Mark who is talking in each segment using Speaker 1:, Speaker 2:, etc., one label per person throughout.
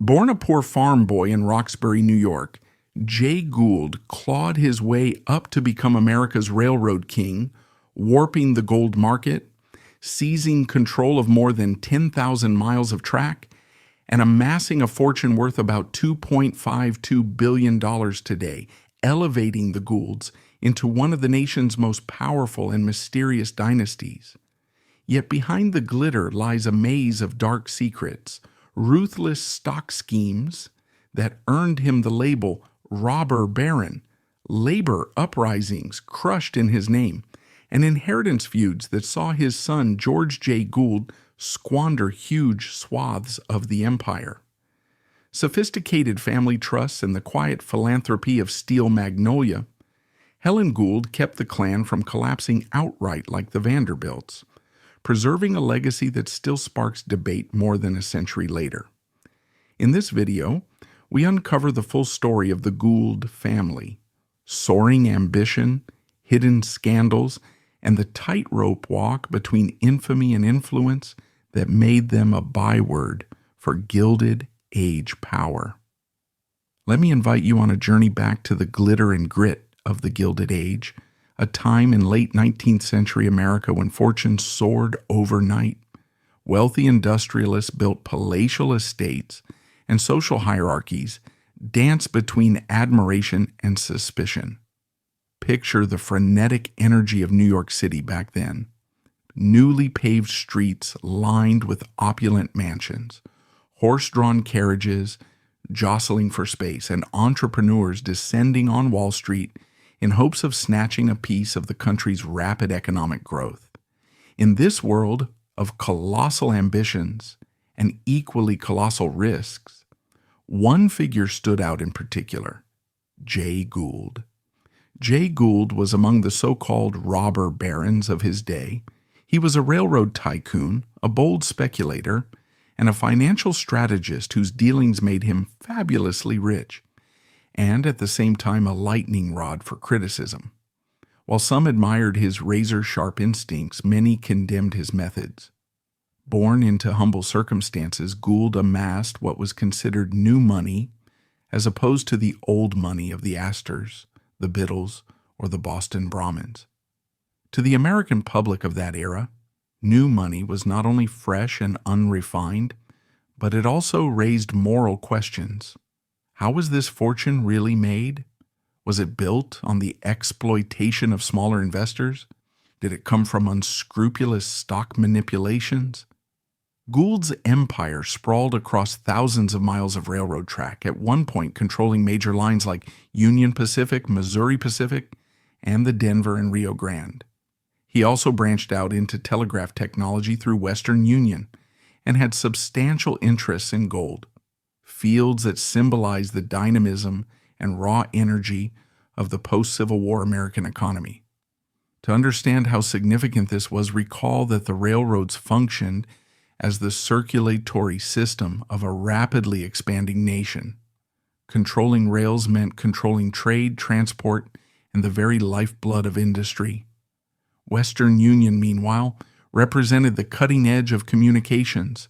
Speaker 1: Born a poor farm boy in Roxbury, New York, Jay Gould clawed his way up to become America's railroad king, warping the gold market, seizing control of more than 10,000 miles of track, and amassing a fortune worth about $2.52 billion today, elevating the Goulds into one of the nation's most powerful and mysterious dynasties. Yet behind the glitter lies a maze of dark secrets, ruthless stock schemes that earned him the label robber baron, labor uprisings crushed in his name, and inheritance feuds that saw his son George J. Gould squander huge swaths of the empire. Sophisticated family trusts and the quiet philanthropy of Steel Magnolia, Helen Gould kept the clan from collapsing outright like the Vanderbilts, preserving a legacy that still sparks debate more than a century later. In this video, we uncover the full story of the Gould family, soaring ambition, hidden scandals, and the tightrope walk between infamy and influence that made them a byword for Gilded Age power. Let me invite you on a journey back to the glitter and grit of the Gilded Age, a time in late 19th century America when fortunes soared overnight. Wealthy industrialists built palatial estates, and social hierarchies danced between admiration and suspicion. Picture the frenetic energy of New York City back then. Newly paved streets lined with opulent mansions, horse-drawn carriages jostling for space, and entrepreneurs descending on Wall Street in hopes of snatching a piece of the country's rapid economic growth. In this world of colossal ambitions and equally colossal risks, one figure stood out in particular: Jay Gould. Jay Gould was among the so-called robber barons of his day. He was a railroad tycoon, a bold speculator, and a financial strategist whose dealings made him fabulously rich, and at the same time a lightning rod for criticism. While some admired his razor-sharp instincts, many condemned his methods. Born into humble circumstances, Gould amassed what was considered new money as opposed to the old money of the Astors, the Biddles, or the Boston Brahmins. To the American public of that era, new money was not only fresh and unrefined, but it also raised moral questions. How was this fortune really made? Was it built on the exploitation of smaller investors? Did it come from unscrupulous stock manipulations? Gould's empire sprawled across thousands of miles of railroad track, at one point controlling major lines like Union Pacific, Missouri Pacific, and the Denver and Rio Grande. He also branched out into telegraph technology through Western Union and had substantial interests in gold, fields that symbolized the dynamism and raw energy of the post-Civil War American economy. To understand how significant this was, recall that the railroads functioned as the circulatory system of a rapidly expanding nation. Controlling rails meant controlling trade, transport, and the very lifeblood of industry. Western Union, meanwhile, represented the cutting edge of communications.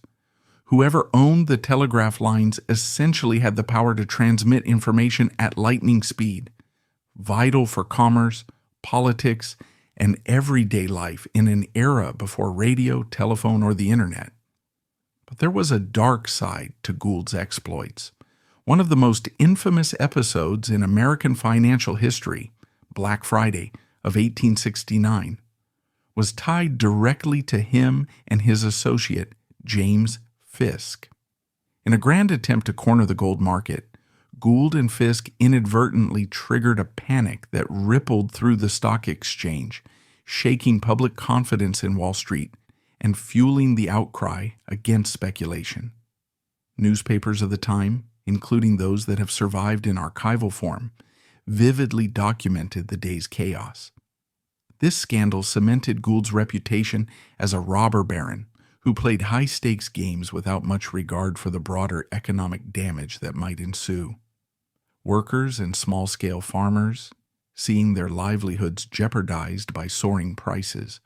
Speaker 1: Whoever owned the telegraph lines essentially had the power to transmit information at lightning speed, vital for commerce, politics, and everyday life in an era before radio, telephone, or the internet. But there was a dark side to Gould's exploits. One of the most infamous episodes in American financial history, Black Friday of 1869, was tied directly to him and his associate, James Fisk. In a grand attempt to corner the gold market, Gould and Fisk inadvertently triggered a panic that rippled through the stock exchange, shaking public confidence in Wall Street and fueling the outcry against speculation. Newspapers of the time, including those that have survived in archival form, vividly documented the day's chaos. This scandal cemented Gould's reputation as a robber baron who played high-stakes games without much regard for the broader economic damage that might ensue. Workers and small-scale farmers, seeing their livelihoods jeopardized by soaring prices,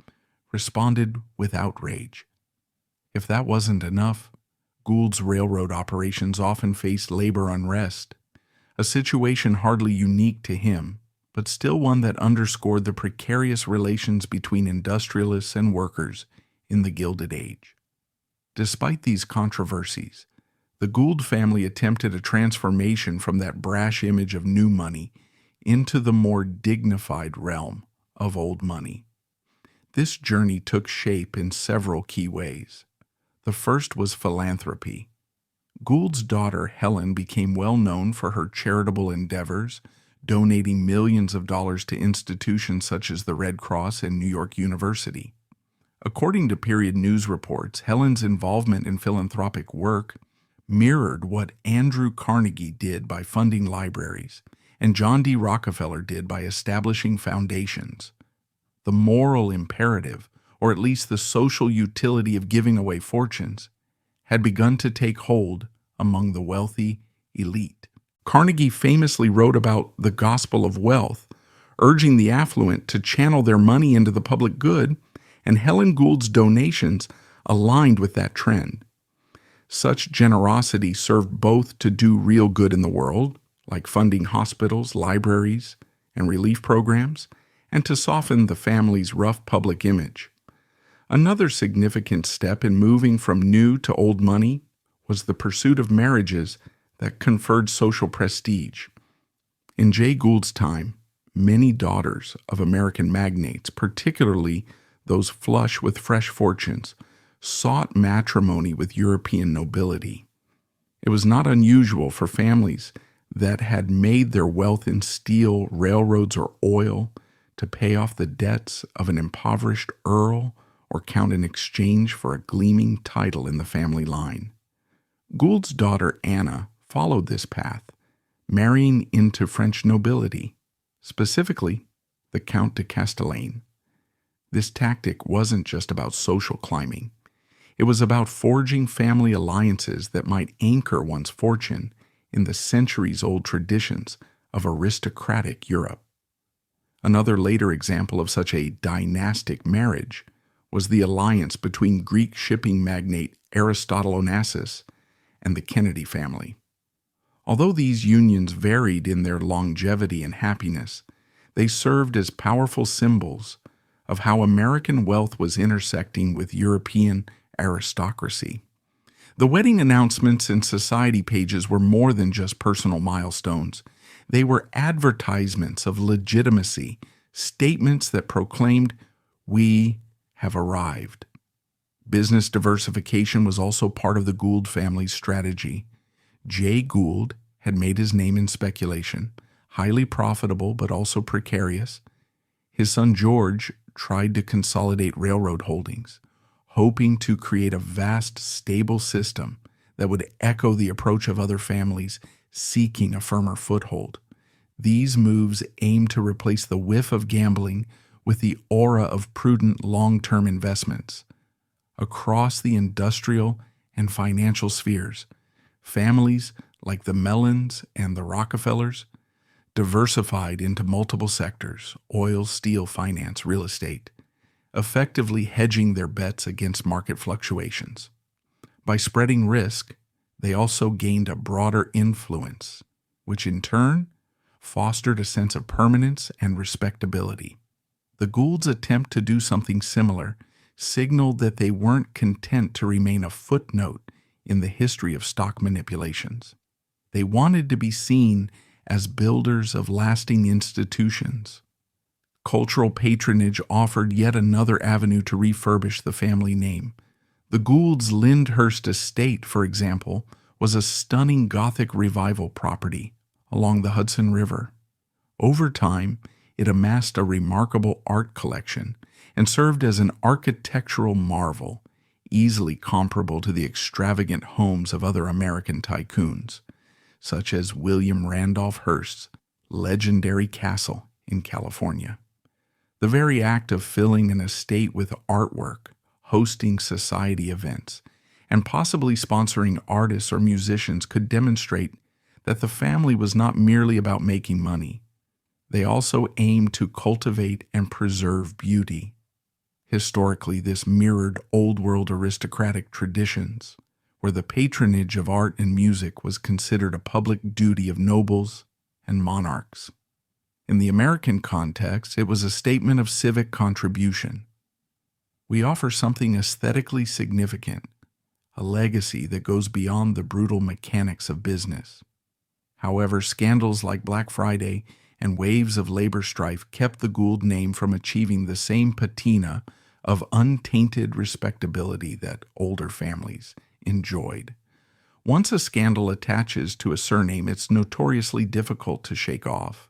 Speaker 1: responded with outrage. If that wasn't enough, Gould's railroad operations often faced labor unrest, a situation hardly unique to him, but still one that underscored the precarious relations between industrialists and workers in the Gilded Age. Despite these controversies, the Gould family attempted a transformation from that brash image of new money into the more dignified realm of old money. This journey took shape in several key ways. The first was philanthropy. Gould's daughter, Helen, became well known for her charitable endeavors, donating millions of dollars to institutions such as the Red Cross and New York University. According to period news reports, Helen's involvement in philanthropic work mirrored what Andrew Carnegie did by funding libraries and John D. Rockefeller did by establishing foundations. The moral imperative, or at least the social utility of giving away fortunes, had begun to take hold among the wealthy elite. Carnegie famously wrote about the gospel of wealth, urging the affluent to channel their money into the public good, and Helen Gould's donations aligned with that trend. Such generosity served both to do real good in the world, like funding hospitals, libraries, and relief programs, and to soften the family's rough public image. Another significant step in moving from new to old money was the pursuit of marriages that conferred social prestige. In Jay Gould's time, many daughters of American magnates, particularly those flush with fresh fortunes, sought matrimony with European nobility. It was not unusual for families that had made their wealth in steel, railroads, or oil to pay off the debts of an impoverished earl or count in exchange for a gleaming title in the family line. Gould's daughter Anna followed this path, marrying into French nobility, specifically the Count de Castellane. This tactic wasn't just about social climbing. It was about forging family alliances that might anchor one's fortune in the centuries-old traditions of aristocratic Europe. Another later example of such a dynastic marriage was the alliance between Greek shipping magnate Aristotle Onassis and the Kennedy family. Although these unions varied in their longevity and happiness, they served as powerful symbols of how American wealth was intersecting with European aristocracy. The wedding announcements and society pages were more than just personal milestones. They were advertisements of legitimacy, statements that proclaimed, "We have arrived." Business diversification was also part of the Gould family's strategy. Jay Gould had made his name in speculation, highly profitable but also precarious. His son George tried to consolidate railroad holdings, hoping to create a vast, stable system that would echo the approach of other families seeking a firmer foothold. These moves aimed to replace the whiff of gambling with the aura of prudent long-term investments. Across the industrial and financial spheres, families like the Mellons and the Rockefellers diversified into multiple sectors: oil, steel, finance, real estate, effectively hedging their bets against market fluctuations. By spreading risk, they also gained a broader influence, which in turn fostered a sense of permanence and respectability. The Goulds' attempt to do something similar signaled that they weren't content to remain a footnote in the history of stock manipulations. They wanted to be seen as builders of lasting institutions. Cultural patronage offered yet another avenue to refurbish the family name. The Goulds' Lyndhurst estate, for example, was a stunning Gothic revival property along the Hudson River. Over time, it amassed a remarkable art collection and served as an architectural marvel, easily comparable to the extravagant homes of other American tycoons, such as William Randolph Hearst's legendary castle in California. The very act of filling an estate with artwork, hosting society events, and possibly sponsoring artists or musicians could demonstrate that the family was not merely about making money. They also aimed to cultivate and preserve beauty. Historically, this mirrored old-world aristocratic traditions, where the patronage of art and music was considered a public duty of nobles and monarchs. In the American context, it was a statement of civic contribution. We offer something aesthetically significant, a legacy that goes beyond the brutal mechanics of business. However, scandals like Black Friday and waves of labor strife kept the Gould name from achieving the same patina of untainted respectability that older families enjoyed. Once a scandal attaches to a surname, it's notoriously difficult to shake off.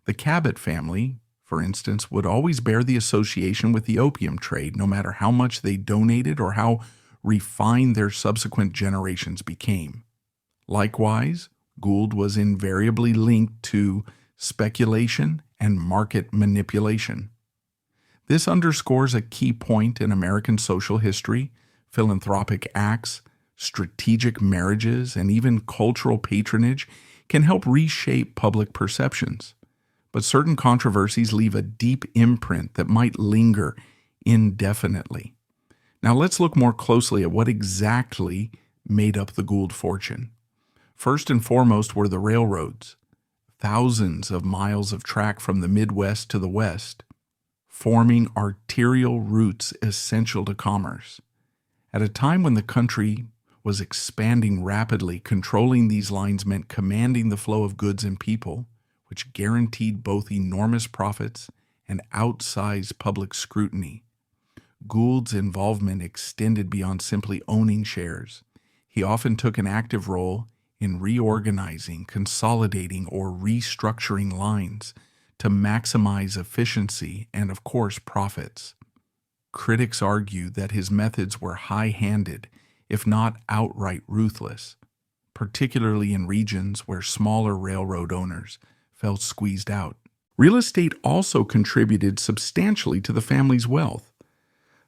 Speaker 1: The Cabot family, for instance, would always bear the association with the opium trade, no matter how much they donated or how refined their subsequent generations became. Likewise, Gould was invariably linked to speculation and market manipulation. This underscores a key point in American social history. Philanthropic acts, strategic marriages, and even cultural patronage can help reshape public perceptions. But certain controversies leave a deep imprint that might linger indefinitely. Now let's look more closely at what exactly made up the Gould fortune. First and foremost were the railroads, thousands of miles of track from the Midwest to the West, forming arterial routes essential to commerce. At a time when the country was expanding rapidly, controlling these lines meant commanding the flow of goods and people, which guaranteed both enormous profits and outsized public scrutiny. Gould's involvement extended beyond simply owning shares. He often took an active role in reorganizing, consolidating, or restructuring lines to maximize efficiency and, of course, profits. Critics argue that his methods were high-handed, if not outright ruthless, particularly in regions where smaller railroad owners felt squeezed out. Real estate also contributed substantially to the family's wealth.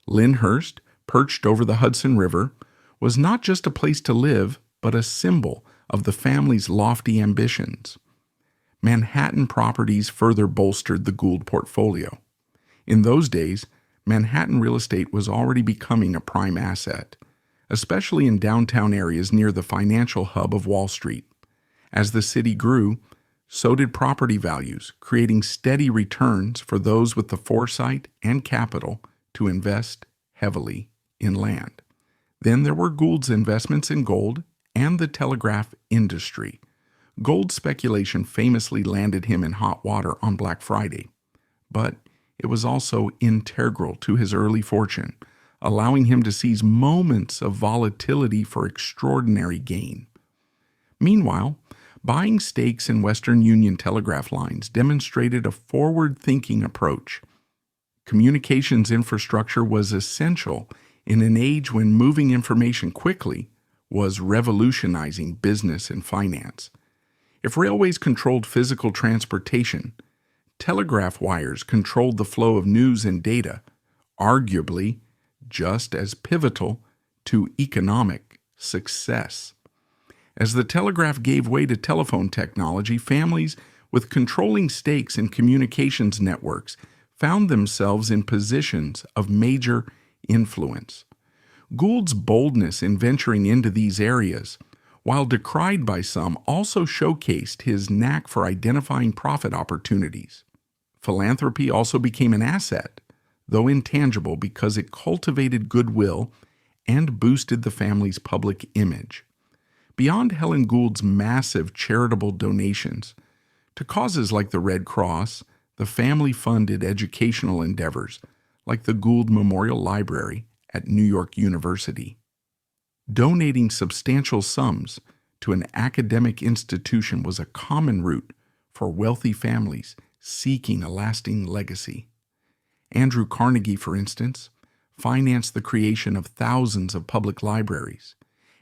Speaker 1: Lyndhurst, perched over the Hudson River, was not just a place to live, but a symbol of the family's lofty ambitions. Manhattan properties further bolstered the Gould portfolio. In those days, Manhattan real estate was already becoming a prime asset, especially in downtown areas near the financial hub of Wall Street. As the city grew, so did property values, creating steady returns for those with the foresight and capital to invest heavily in land. Then there were Gould's investments in gold and the telegraph industry. Gold speculation famously landed him in hot water on Black Friday, but it was also integral to his early fortune, allowing him to seize moments of volatility for extraordinary gain. Meanwhile, buying stakes in Western Union telegraph lines demonstrated a forward-thinking approach. Communications infrastructure was essential in an age when moving information quickly was revolutionizing business and finance. If railways controlled physical transportation, telegraph wires controlled the flow of news and data, arguably just as pivotal to economic success. As the telegraph gave way to telephone technology, families with controlling stakes in communications networks found themselves in positions of major influence. Gould's boldness in venturing into these areas, while decried by some, also showcased his knack for identifying profit opportunities. Philanthropy also became an asset, though intangible, because it cultivated goodwill and boosted the family's public image. Beyond Helen Gould's massive charitable donations to causes like the Red Cross, the family funded educational endeavors like the Gould Memorial Library at New York University. Donating substantial sums to an academic institution was a common route for wealthy families seeking a lasting legacy. Andrew Carnegie, for instance, financed the creation of thousands of public libraries,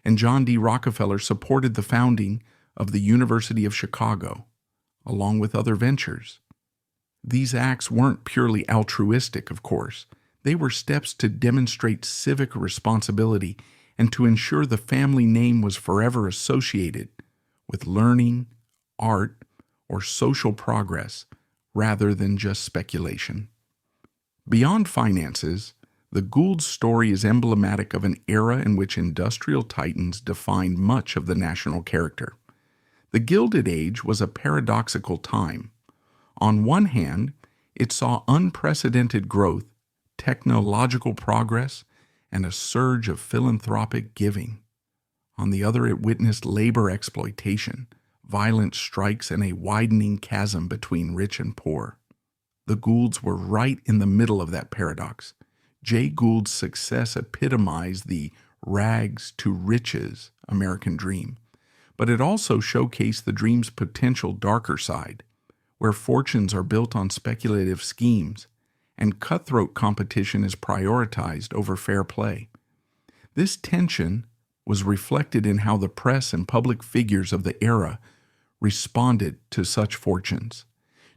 Speaker 1: and John D. Rockefeller supported the founding of the University of Chicago, along with other ventures. These acts weren't purely altruistic, of course. They were steps to demonstrate civic responsibility and to ensure the family name was forever associated with learning, art, or social progress rather than just speculation. Beyond finances, The Gould story is emblematic of an era in which industrial titans defined much of the national character. The Gilded Age was a paradoxical time. On one hand, it saw unprecedented growth, technological progress, and a surge of philanthropic giving. On the other, it witnessed labor exploitation, violent strikes, and a widening chasm between rich and poor. The Goulds were right in the middle of that paradox. Jay Gould's success epitomized the rags to riches American dream, but it also showcased the dream's potential darker side, where fortunes are built on speculative schemes and cutthroat competition is prioritized over fair play. This tension was reflected in how the press and public figures of the era responded to such fortunes.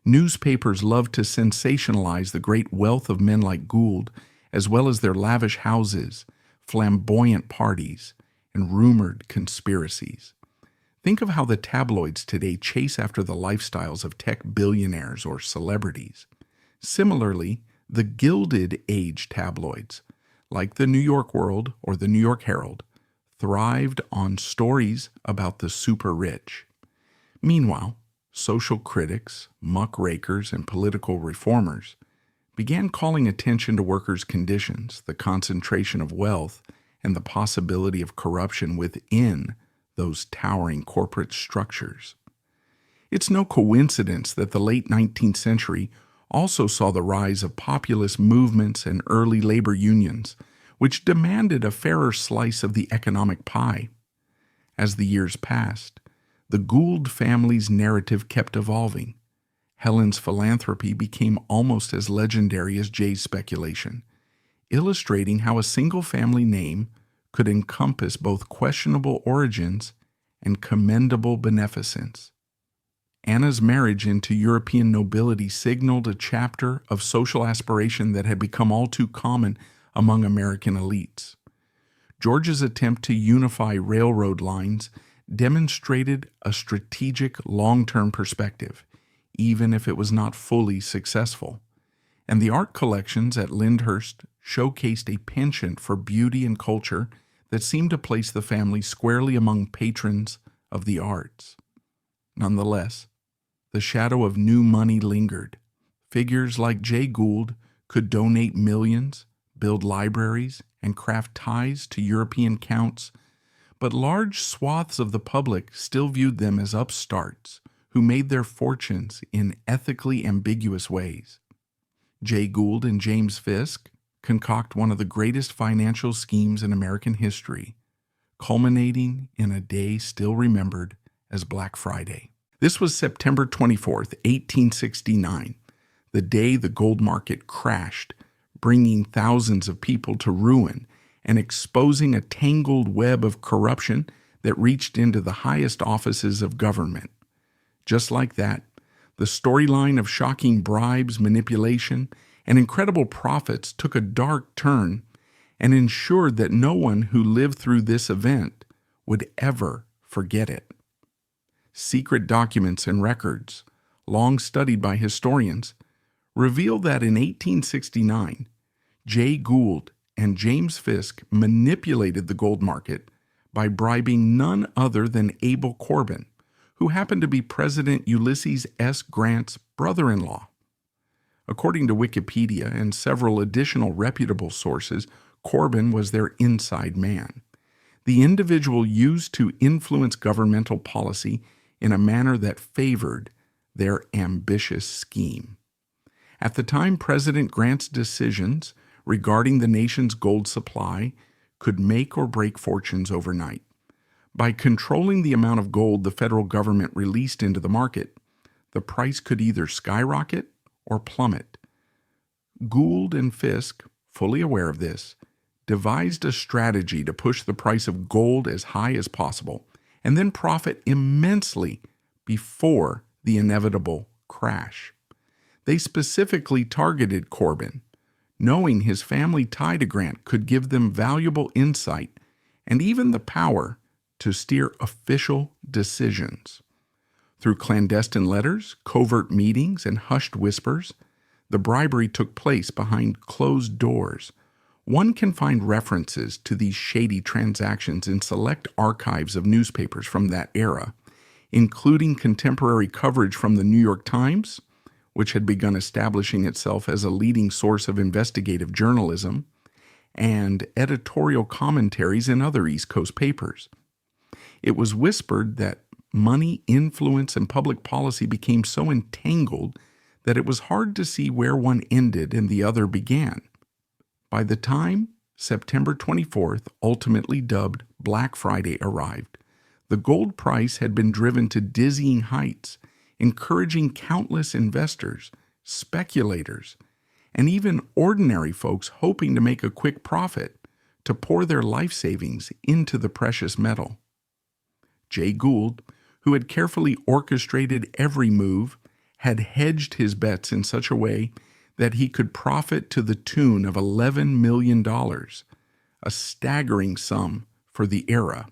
Speaker 1: Newspapers loved to sensationalize the great wealth of men like Gould, as well as their lavish houses, flamboyant parties, and rumored conspiracies. Think of how the tabloids today chase after the lifestyles of tech billionaires or celebrities. Similarly, the Gilded Age tabloids, like the New York World or the New York Herald, thrived on stories about the super rich. Meanwhile, social critics, muckrakers, and political reformers began calling attention to workers' conditions, the concentration of wealth, and the possibility of corruption within those towering corporate structures. It's no coincidence that the late 19th century also saw the rise of populist movements and early labor unions, which demanded a fairer slice of the economic pie. As the years passed, the Gould family's narrative kept evolving. Helen's philanthropy became almost as legendary as Jay's speculation, illustrating how a single family name could encompass both questionable origins and commendable beneficence. Anna's marriage into European nobility signaled a chapter of social aspiration that had become all too common among American elites. George's attempt to unify railroad lines demonstrated a strategic long-term perspective, even if it was not fully successful. And the art collections at Lyndhurst showcased a penchant for beauty and culture that seemed to place the family squarely among patrons of the arts. Nonetheless, the shadow of new money lingered. Figures like Jay Gould could donate millions, build libraries, and craft ties to European counts, but large swaths of the public still viewed them as upstarts who made their fortunes in ethically ambiguous ways. Jay Gould and James Fisk concoct one of the greatest financial schemes in American history, culminating in a day still remembered as Black Friday. This was September 24th, 1869, the day the gold market crashed, bringing thousands of people to ruin and exposing a tangled web of corruption that reached into the highest offices of government. Just like that, the storyline of shocking bribes, manipulation, and incredible profits took a dark turn and ensured that no one who lived through this event would ever forget it. Secret documents and records, long studied by historians, reveal that in 1869, Jay Gould and James Fisk manipulated the gold market by bribing none other than Abel Corbin, who happened to be President Ulysses S. Grant's brother-in-law. According to Wikipedia and several additional reputable sources, Corbin was their inside man, the individual used to influence governmental policy in a manner that favored their ambitious scheme. At the time, President Grant's decisions regarding the nation's gold supply could make or break fortunes overnight. By controlling the amount of gold the federal government released into the market, the price could either skyrocket or plummet. Gould and Fisk, fully aware of this, devised a strategy to push the price of gold as high as possible and then profit immensely before the inevitable crash. They specifically targeted Corbin, knowing his family tie to Grant could give them valuable insight and even the power to steer official decisions. Through clandestine letters, covert meetings, and hushed whispers, the bribery took place behind closed doors, One can find references to these shady transactions in select archives of newspapers from that era, including contemporary coverage from the New York Times, which had begun establishing itself as a leading source of investigative journalism, and editorial commentaries in other East Coast papers. It was whispered that money, influence, and public policy became so entangled that it was hard to see where one ended and the other began. By the time September 24th, ultimately dubbed Black Friday, arrived, the gold price had been driven to dizzying heights, encouraging countless investors, speculators, and even ordinary folks hoping to make a quick profit to pour their life savings into the precious metal. Jay Gould, who had carefully orchestrated every move, had hedged his bets in such a way that he could profit to the tune of $11 million, a staggering sum for the era.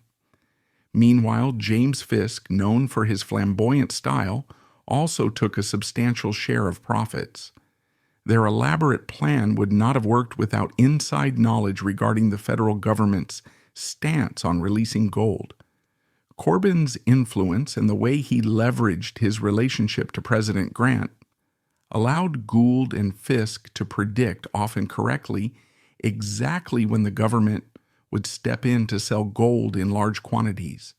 Speaker 1: Meanwhile, James Fisk, known for his flamboyant style, also took a substantial share of profits. Their elaborate plan would not have worked without inside knowledge regarding the federal government's stance on releasing gold. Corbin's influence and the way he leveraged his relationship to President Grant allowed Gould and Fisk to predict, often correctly, exactly when the government would step in to sell gold in large quantities,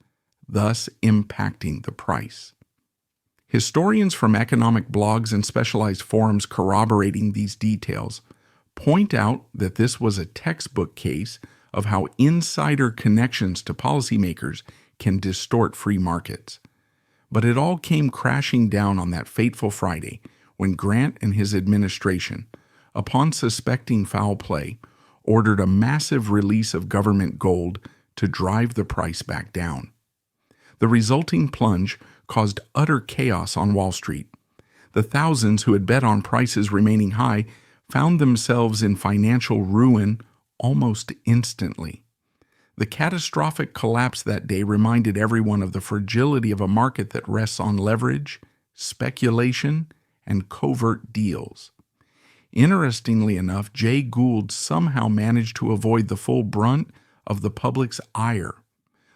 Speaker 1: thus impacting the price. Historians from economic blogs and specialized forums corroborating these details point out that this was a textbook case of how insider connections to policymakers can distort free markets. But it all came crashing down on that fateful Friday when Grant and his administration, upon suspecting foul play, ordered a massive release of government gold to drive the price back down. The resulting plunge caused utter chaos on Wall Street. The thousands who had bet on prices remaining high found themselves in financial ruin almost instantly. The catastrophic collapse that day reminded everyone of the fragility of a market that rests on leverage, speculation, and covert deals. Interestingly enough, Jay Gould somehow managed to avoid the full brunt of the public's ire.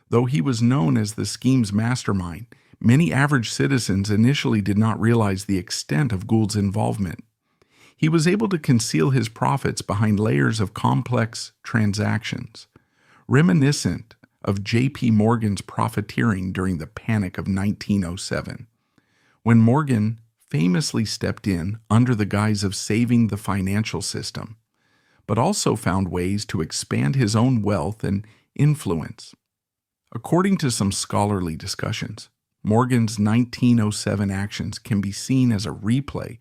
Speaker 1: Though he was known as the scheme's mastermind, many average citizens initially did not realize the extent of Gould's involvement. He was able to conceal his profits behind layers of complex transactions, reminiscent of J.P. Morgan's profiteering during the Panic of 1907, when Morgan famously stepped in under the guise of saving the financial system, but also found ways to expand his own wealth and influence. According to some scholarly discussions, Morgan's 1907 actions can be seen as a replay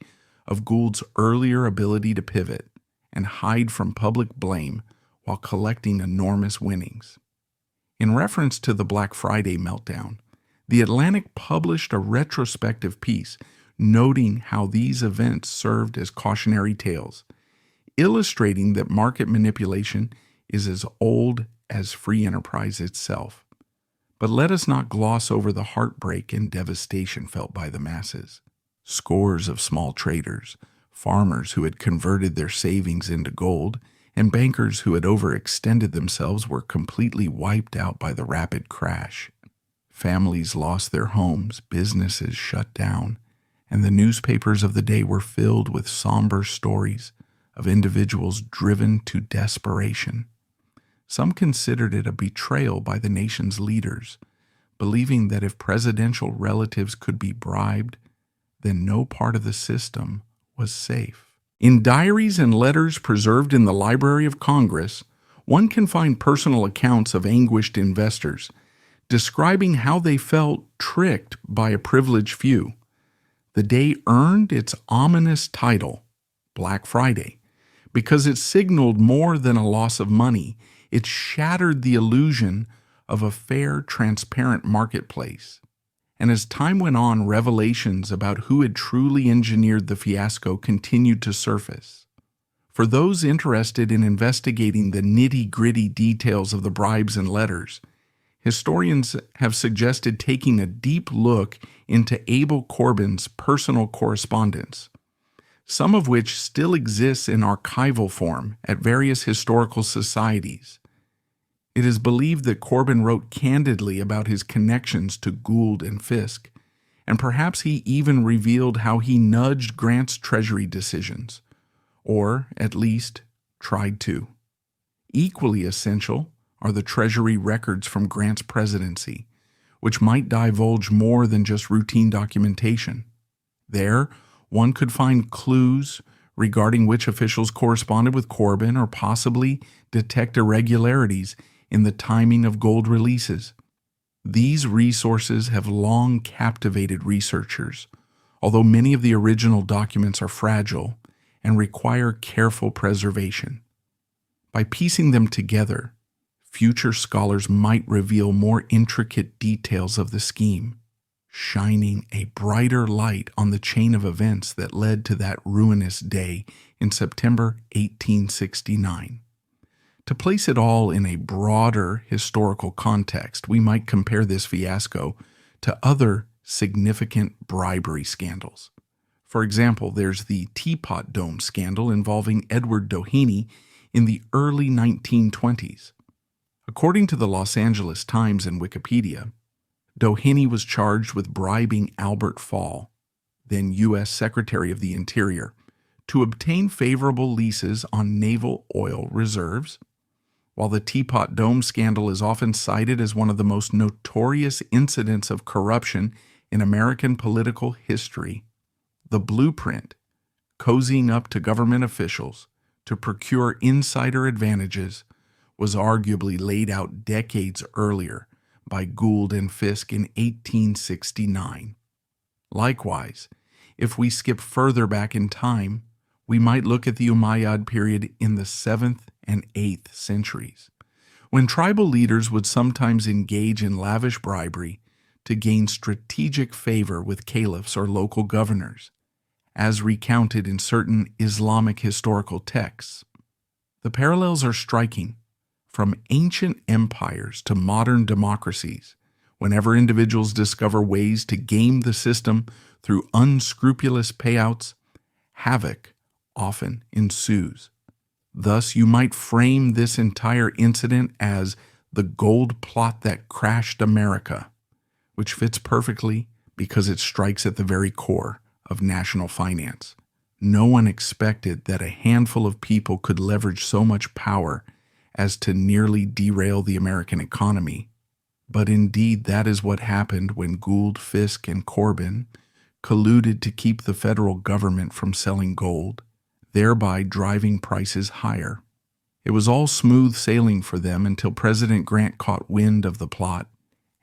Speaker 1: of Gould's earlier ability to pivot and hide from public blame while collecting enormous winnings. In reference to the Black Friday meltdown, The Atlantic published a retrospective piece noting how these events served as cautionary tales, illustrating that market manipulation is as old as free enterprise itself. But let us not gloss over the heartbreak and devastation felt by the masses. Scores of small traders, farmers who had converted their savings into gold, and bankers who had overextended themselves were completely wiped out by the rapid crash. Families lost their homes, businesses shut down, and the newspapers of the day were filled with somber stories of individuals driven to desperation. Some considered it a betrayal by the nation's leaders, believing that if presidential relatives could be bribed, then no part of the system was safe. In diaries and letters preserved in the Library of Congress, one can find personal accounts of anguished investors, describing how they felt tricked by a privileged few. The day earned its ominous title, Black Friday, because it signaled more than a loss of money. It shattered the illusion of a fair, transparent marketplace. And as time went on, revelations about who had truly engineered the fiasco continued to surface. For those interested in investigating the nitty-gritty details of the bribes and letters, historians have suggested taking a deep look into Abel Corbin's personal correspondence. some of which still exists in archival form at various historical societies. It is believed that Corbin wrote candidly about his connections to Gould and Fisk, and perhaps he even revealed how he nudged Grant's Treasury decisions, or at least tried to. Equally essential are the Treasury records from Grant's presidency, which might divulge more than just routine documentation. There, one could find clues regarding which officials corresponded with Corbin or possibly detect irregularities in the timing of gold releases. These resources have long captivated researchers, although many of the original documents are fragile and require careful preservation. By piecing them together, future scholars might reveal more intricate details of the scheme, shining a brighter light on the chain of events that led to that ruinous day in September 1869. To place it all in a broader historical context, we might compare this fiasco to other significant bribery scandals. For example, there's the Teapot Dome scandal involving Edward Doheny in the early 1920s. According to the Los Angeles Times and Wikipedia, Doheny was charged with bribing Albert Fall, then U.S. Secretary of the Interior, to obtain favorable leases on naval oil reserves. While the Teapot Dome scandal is often cited as one of the most notorious incidents of corruption in American political history, the blueprint, cozying up to government officials to procure insider advantages, was arguably laid out decades earlier by Gould and Fisk in 1869. Likewise, if we skip further back in time, we might look at the Umayyad period in the 7th and 8th centuries, when tribal leaders would sometimes engage in lavish bribery to gain strategic favor with caliphs or local governors, as recounted in certain Islamic historical texts. The parallels are striking. From ancient empires to modern democracies, whenever individuals discover ways to game the system through unscrupulous payouts, havoc often ensues. Thus, you might frame this entire incident as the gold plot that crashed America, which fits perfectly because it strikes at the very core of national finance. No one expected that a handful of people could leverage so much power as to nearly derail the American economy. But indeed, that is what happened when Gould, Fisk, and Corbin colluded to keep the federal government from selling gold, thereby driving prices higher. It was all smooth sailing for them until President Grant caught wind of the plot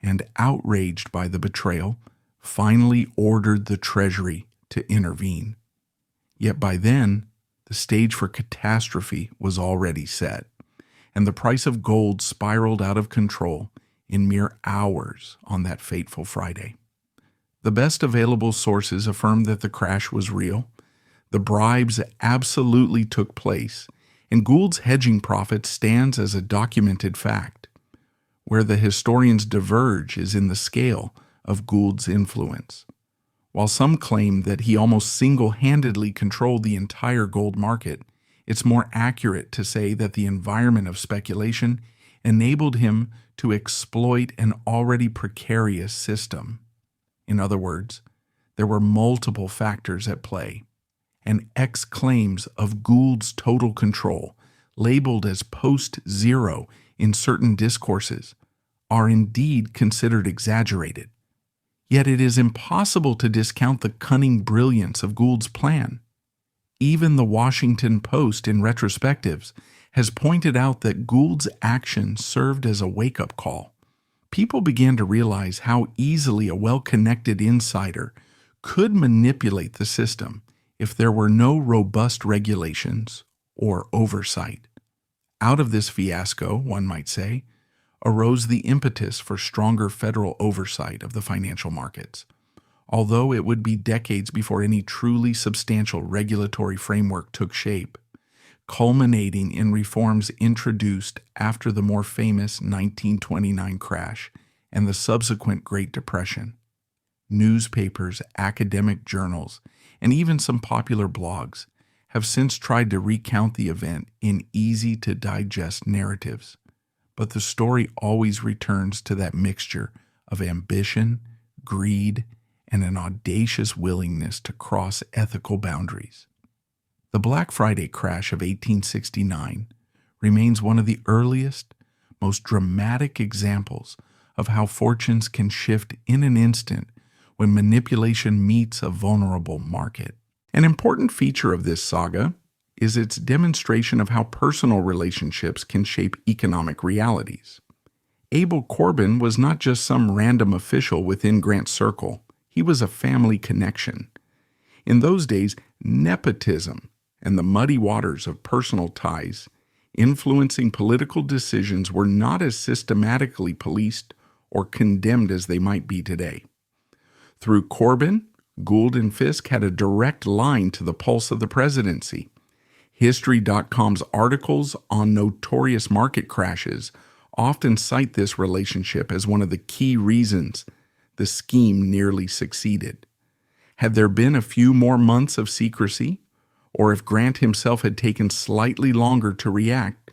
Speaker 1: and, outraged by the betrayal, finally ordered the Treasury to intervene. Yet by then, the stage for catastrophe was already set, and the price of gold spiraled out of control in mere hours on that fateful Friday. The best available sources affirm that the crash was real. The bribes absolutely took place, and Gould's hedging profit stands as a documented fact. Where the historians diverge is in the scale of Gould's influence. While some claim that he almost single-handedly controlled the entire gold market, it's more accurate to say that the environment of speculation enabled him to exploit an already precarious system. In other words, there were multiple factors at play, and X claims of Gould's total control, labeled as post-zero in certain discourses, are indeed considered exaggerated. Yet it is impossible to discount the cunning brilliance of Gould's plan. Even the Washington Post, in retrospectives, has pointed out that Gould's action served as a wake-up call. People began to realize how easily a well-connected insider could manipulate the system if there were no robust regulations or oversight. Out of this fiasco, one might say, arose the impetus for stronger federal oversight of the financial markets, although it would be decades before any truly substantial regulatory framework took shape, culminating in reforms introduced after the more famous 1929 crash and the subsequent Great Depression. newspapers, academic journals, and even some popular blogs have since tried to recount the event in easy-to-digest narratives. But the story always returns to that mixture of ambition, greed, and an audacious willingness to cross ethical boundaries. The Black Friday crash of 1869 remains one of the earliest, most dramatic examples of how fortunes can shift in an instant when manipulation meets a vulnerable market. An important feature of this saga is its demonstration of how personal relationships can shape economic realities. Abel Corbin was not just some random official within Grant's circle. He was a family connection. In those days, nepotism and the muddy waters of personal ties influencing political decisions were not as systematically policed or condemned as they might be today. Through Corbin, Gould and Fisk had a direct line to the pulse of the presidency. History.com's articles on notorious market crashes often cite this relationship as one of the key reasons the scheme nearly succeeded. Had there been a few more months of secrecy, or if Grant himself had taken slightly longer to react,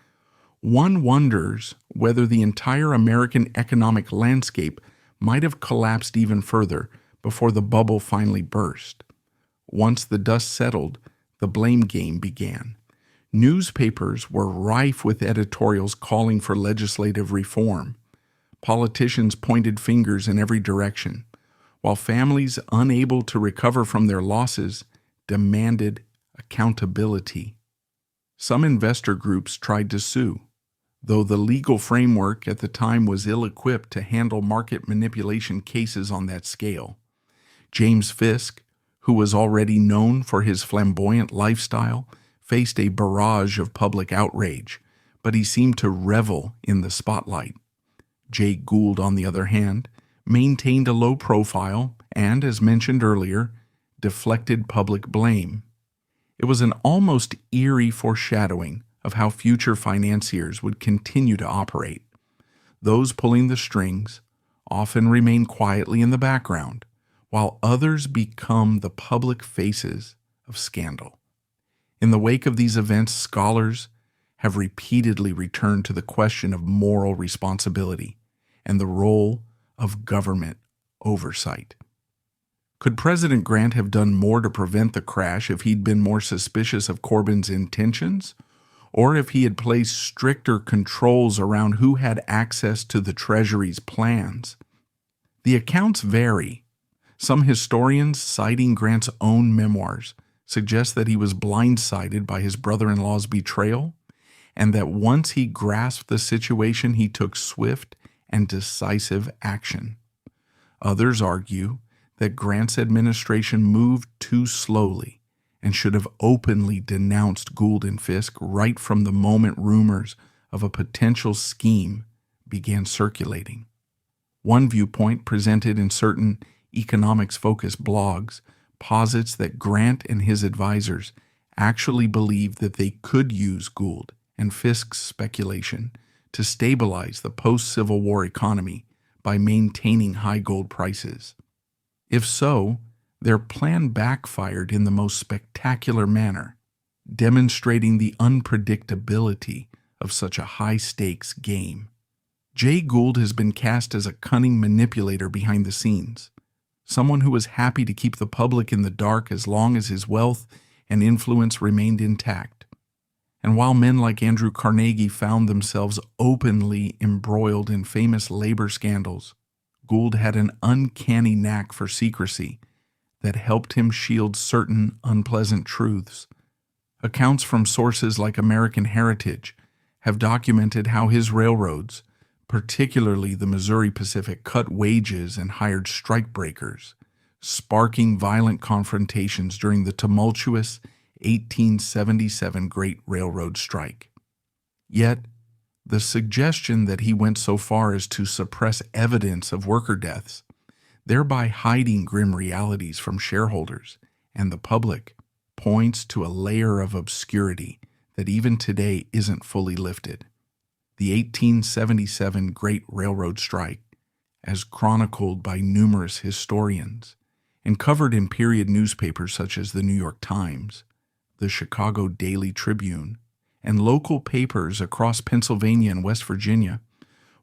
Speaker 1: one wonders whether the entire American economic landscape might have collapsed even further before the bubble finally burst. Once the dust settled, the blame game began. Newspapers were rife with editorials calling for legislative reform. Politicians pointed fingers in every direction, while families unable to recover from their losses demanded accountability. Some investor groups tried to sue, though the legal framework at the time was ill-equipped to handle market manipulation cases on that scale. James Fisk, who was already known for his flamboyant lifestyle, faced a barrage of public outrage, but he seemed to revel in the spotlight. Jay Gould, on the other hand, maintained a low profile and, as mentioned earlier, deflected public blame. It was an almost eerie foreshadowing of how future financiers would continue to operate. Those pulling the strings often remain quietly in the background, while others become the public faces of scandal. In the wake of these events, scholars have repeatedly returned to the question of moral responsibility and the role of government oversight. Could President Grant have done more to prevent the crash if he'd been more suspicious of Corbin's intentions, or if he had placed stricter controls around who had access to the Treasury's plans? The accounts vary. Some historians, citing Grant's own memoirs, suggest that he was blindsided by his brother-in-law's betrayal, and that once he grasped the situation, he took swift and decisive action. Others argue that Grant's administration moved too slowly and should have openly denounced Gould and Fisk right from the moment rumors of a potential scheme began circulating. One viewpoint presented in certain economics-focused blogs posits that Grant and his advisors actually believed that they could use Gould and Fisk's speculation to stabilize the post-Civil War economy by maintaining high gold prices. If so, their plan backfired in the most spectacular manner, demonstrating the unpredictability of such a high-stakes game. Jay Gould has been cast as a cunning manipulator behind the scenes, someone who was happy to keep the public in the dark as long as his wealth and influence remained intact. And while men like Andrew Carnegie found themselves openly embroiled in famous labor scandals, Gould had an uncanny knack for secrecy that helped him shield certain unpleasant truths. Accounts from sources like American Heritage have documented how his railroads, particularly the Missouri Pacific, cut wages and hired strikebreakers, sparking violent confrontations during the tumultuous 1877 Great Railroad Strike. Yet, the suggestion that he went so far as to suppress evidence of worker deaths, thereby hiding grim realities from shareholders and the public, points to a layer of obscurity that even today isn't fully lifted. The 1877 Great Railroad Strike as chronicled by numerous historians and covered in period newspapers such as the New York Times, the Chicago Daily Tribune, and local papers across Pennsylvania and West Virginia,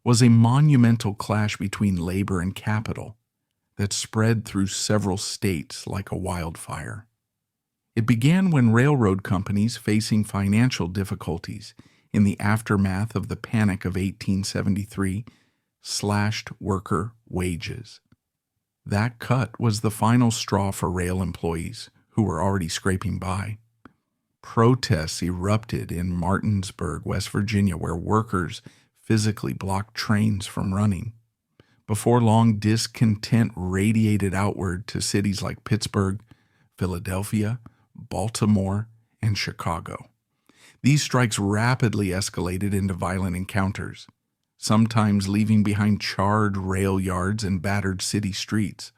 Speaker 1: was a monumental clash between labor and capital that spread through several states like a wildfire. It began when railroad companies, facing financial difficulties in the aftermath of the Panic of 1873, slashed worker wages. That cut was the final straw for rail employees who were already scraping by. Protests erupted in Martinsburg, West Virginia, where workers physically blocked trains from running. Before long, discontent radiated outward to cities like Pittsburgh, Philadelphia, Baltimore, and Chicago. These strikes rapidly escalated into violent encounters, sometimes leaving behind charred rail yards and battered city streets.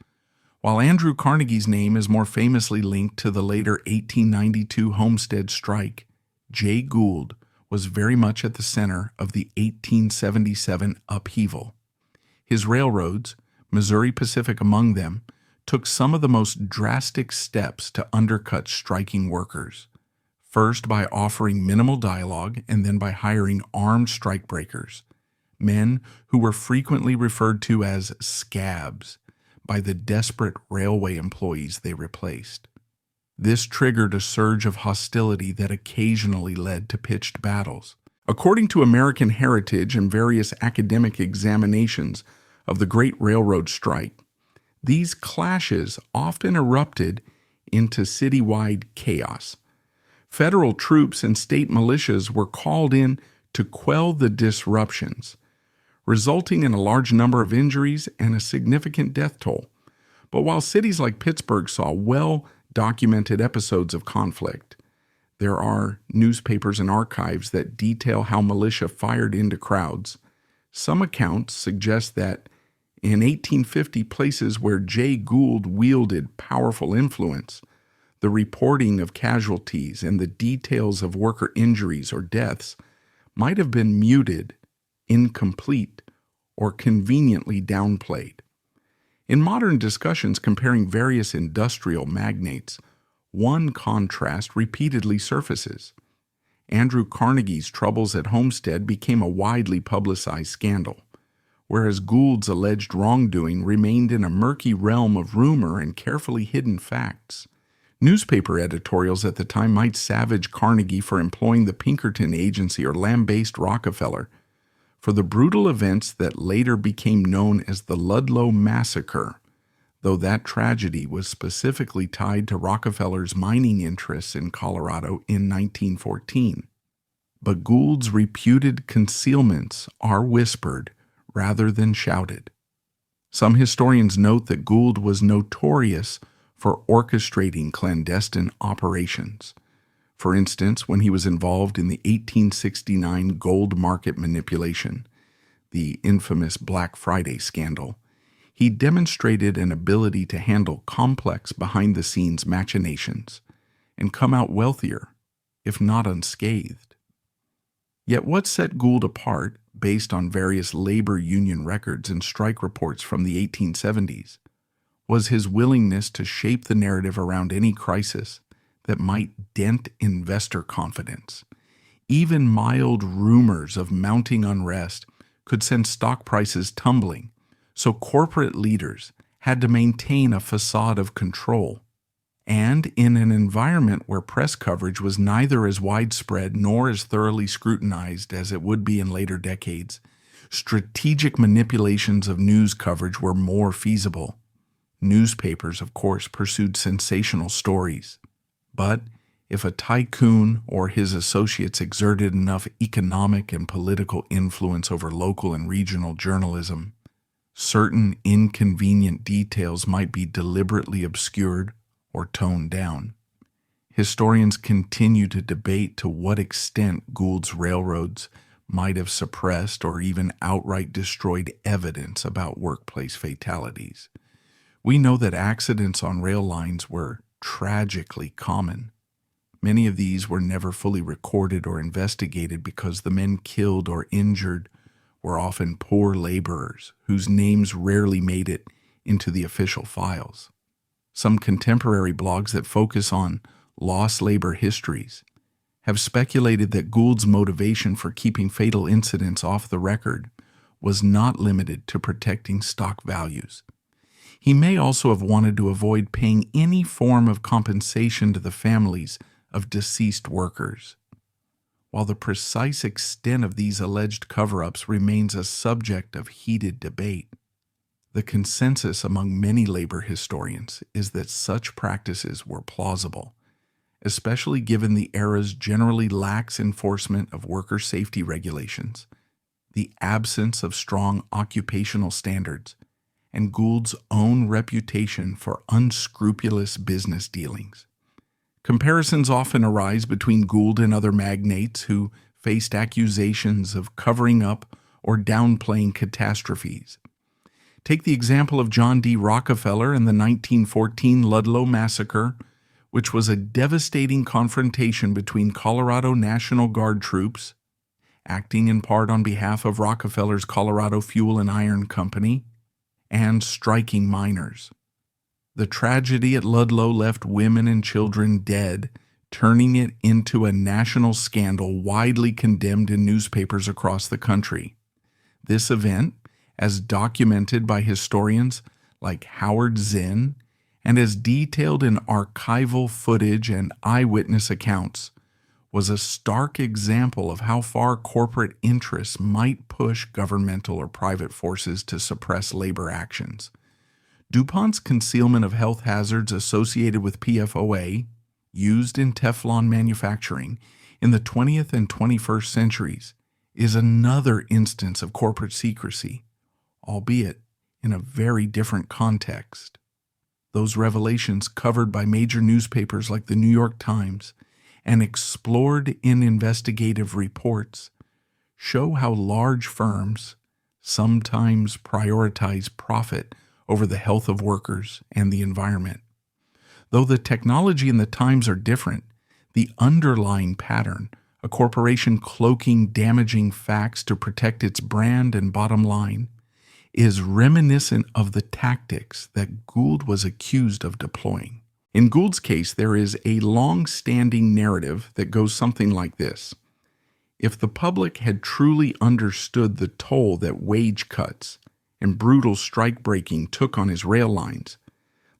Speaker 1: While Andrew Carnegie's name is more famously linked to the later 1892 Homestead strike, Jay Gould was very much at the center of the 1877 upheaval. His railroads, Missouri Pacific among them, took some of the most drastic steps to undercut striking workers, first by offering minimal dialogue and then by hiring armed strikebreakers, men who were frequently referred to as scabs by the desperate railway employees they replaced. This triggered a surge of hostility that occasionally led to pitched battles. According to American Heritage and various academic examinations of the Great Railroad Strike, these clashes often erupted into citywide chaos. Federal troops and state militias were called in to quell the disruptions, resulting in a large number of injuries and a significant death toll. But while cities like Pittsburgh saw well-documented episodes of conflict, there are newspapers and archives that detail how militia fired into crowds. Some accounts suggest that in 1850, places where Jay Gould wielded powerful influence, the reporting of casualties and the details of worker injuries or deaths might have been muted, incomplete, or conveniently downplayed. In modern discussions comparing various industrial magnates, one contrast repeatedly surfaces. Andrew Carnegie's troubles at Homestead became a widely publicized scandal, whereas Gould's alleged wrongdoing remained in a murky realm of rumor and carefully hidden facts. Newspaper editorials at the time might savage Carnegie for employing the Pinkerton Agency or lambaste Rockefeller for the brutal events that later became known as the Ludlow Massacre, though that tragedy was specifically tied to Rockefeller's mining interests in Colorado in 1914. But Gould's reputed concealments are whispered rather than shouted. Some historians note that Gould was notorious for orchestrating clandestine operations. For instance, when he was involved in the 1869 gold market manipulation, the infamous Black Friday scandal, he demonstrated an ability to handle complex behind-the-scenes machinations and come out wealthier, if not unscathed. Yet what set Gould apart, based on various labor union records and strike reports from the 1870s, was his willingness to shape the narrative around any crisis that might dent investor confidence. Even mild rumors of mounting unrest could send stock prices tumbling, so corporate leaders had to maintain a facade of control. And in an environment where press coverage was neither as widespread nor as thoroughly scrutinized as it would be in later decades, strategic manipulations of news coverage were more feasible. Newspapers, of course, pursued sensational stories. But if a tycoon or his associates exerted enough economic and political influence over local and regional journalism, certain inconvenient details might be deliberately obscured or toned down. Historians continue to debate to what extent Gould's railroads might have suppressed or even outright destroyed evidence about workplace fatalities. We know that accidents on rail lines were tragically common. Many of these were never fully recorded or investigated because the men killed or injured were often poor laborers whose names rarely made it into the official files. Some contemporary blogs that focus on lost labor histories have speculated that Gould's motivation for keeping fatal incidents off the record was not limited to protecting stock values. He may also have wanted to avoid paying any form of compensation to the families of deceased workers. While the precise extent of these alleged cover-ups remains a subject of heated debate, the consensus among many labor historians is that such practices were plausible, especially given the era's generally lax enforcement of worker safety regulations, the absence of strong occupational standards, and Gould's own reputation for unscrupulous business dealings. Comparisons often arise between Gould and other magnates who faced accusations of covering up or downplaying catastrophes. Take the example of John D. Rockefeller and the 1914 Ludlow Massacre, which was a devastating confrontation between Colorado National Guard troops, acting in part on behalf of Rockefeller's Colorado Fuel and Iron Company, and striking miners. The tragedy at Ludlow left women and children dead, turning it into a national scandal widely condemned in newspapers across the country. This event, as documented by historians like Howard Zinn and as detailed in archival footage and eyewitness accounts, was a stark example of how far corporate interests might push governmental or private forces to suppress labor actions. DuPont's concealment of health hazards associated with PFOA, used in Teflon manufacturing in the 20th and 21st centuries, is another instance of corporate secrecy, albeit in a very different context. Those revelations, covered by major newspapers like the New York Times and explored in investigative reports, show how large firms sometimes prioritize profit over the health of workers and the environment. Though the technology and the times are different, the underlying pattern, a corporation cloaking damaging facts to protect its brand and bottom line, is reminiscent of the tactics that Gould was accused of deploying. In Gould's case, there is a long-standing narrative that goes something like this. If the public had truly understood the toll that wage cuts and brutal strike-breaking took on his rail lines,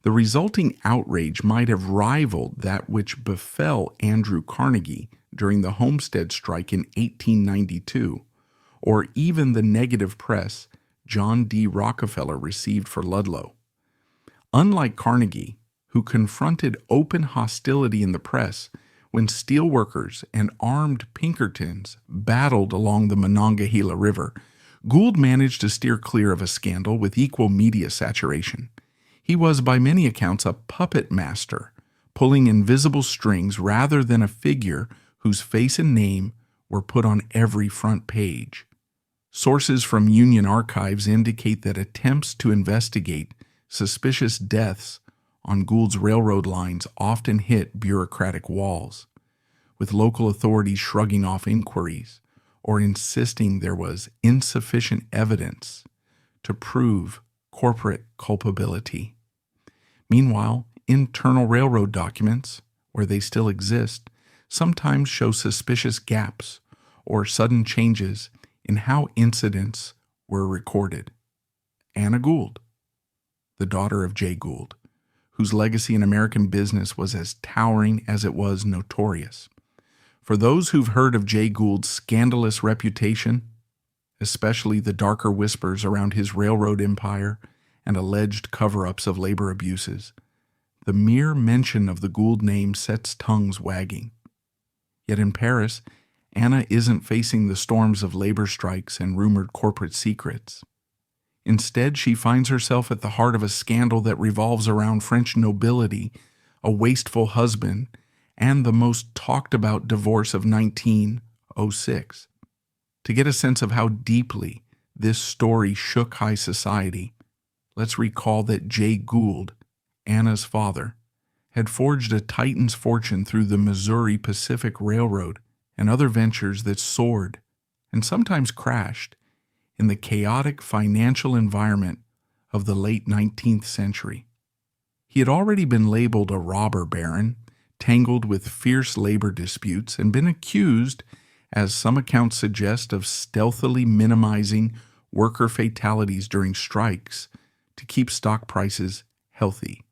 Speaker 1: the resulting outrage might have rivaled that which befell Andrew Carnegie during the Homestead strike in 1892, or even the negative press John D. Rockefeller received for Ludlow. Unlike Carnegie, who confronted open hostility in the press when steelworkers and armed Pinkertons battled along the Monongahela River, Gould managed to steer clear of a scandal with equal media saturation. He was, by many accounts, a puppet master, pulling invisible strings rather than a figure whose face and name were put on every front page. Sources from Union archives indicate that attempts to investigate suspicious deaths on Gould's railroad lines often hit bureaucratic walls, with local authorities shrugging off inquiries or insisting there was insufficient evidence to prove corporate culpability. Meanwhile, internal railroad documents, where they still exist, sometimes show suspicious gaps or sudden changes in how incidents were recorded. Anna Gould, the daughter of Jay Gould, whose legacy in American business was as towering as it was notorious. For those who've heard of Jay Gould's scandalous reputation, especially the darker whispers around his railroad empire and alleged cover-ups of labor abuses, the mere mention of the Gould name sets tongues wagging. Yet in Paris, Anna isn't facing the storms of labor strikes and rumored corporate secrets. Instead, she finds herself at the heart of a scandal that revolves around French nobility, a wasteful husband, and the most talked-about divorce of 1906. To get a sense of how deeply this story shook high society, let's recall that Jay Gould, Anna's father, had forged a titan's fortune through the Missouri Pacific Railroad and other ventures that soared, and sometimes crashed, in the chaotic financial environment of the late 19th century. He had already been labeled a robber baron, tangled with fierce labor disputes, and been accused, as some accounts suggest, of stealthily minimizing worker fatalities during strikes to keep stock prices healthy.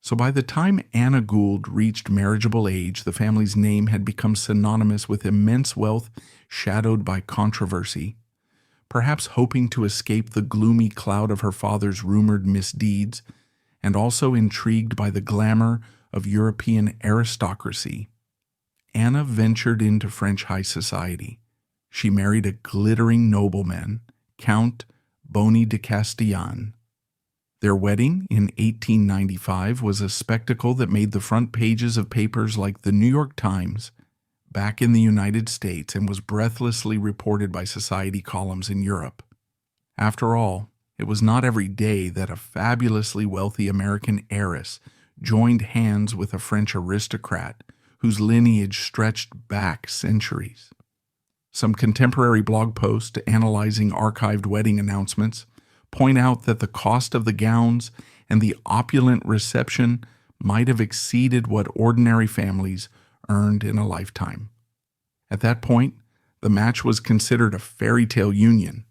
Speaker 1: So by the time Anna Gould reached marriageable age, the family's name had become synonymous with immense wealth shadowed by controversy. Perhaps hoping to escape the gloomy cloud of her father's rumored misdeeds, and also intrigued by the glamour of European aristocracy, Anna ventured into French high society. She married a glittering nobleman, Count Bonny de Castellane. Their wedding in 1895 was a spectacle that made the front pages of papers like the New York Times back in the United States and was breathlessly reported by society columns in Europe. After all, it was not every day that a fabulously wealthy American heiress joined hands with a French aristocrat whose lineage stretched back centuries. Some contemporary blog posts analyzing archived wedding announcements point out that the cost of the gowns and the opulent reception might have exceeded what ordinary families earned in a lifetime. At that point, the match was considered a fairy tale union.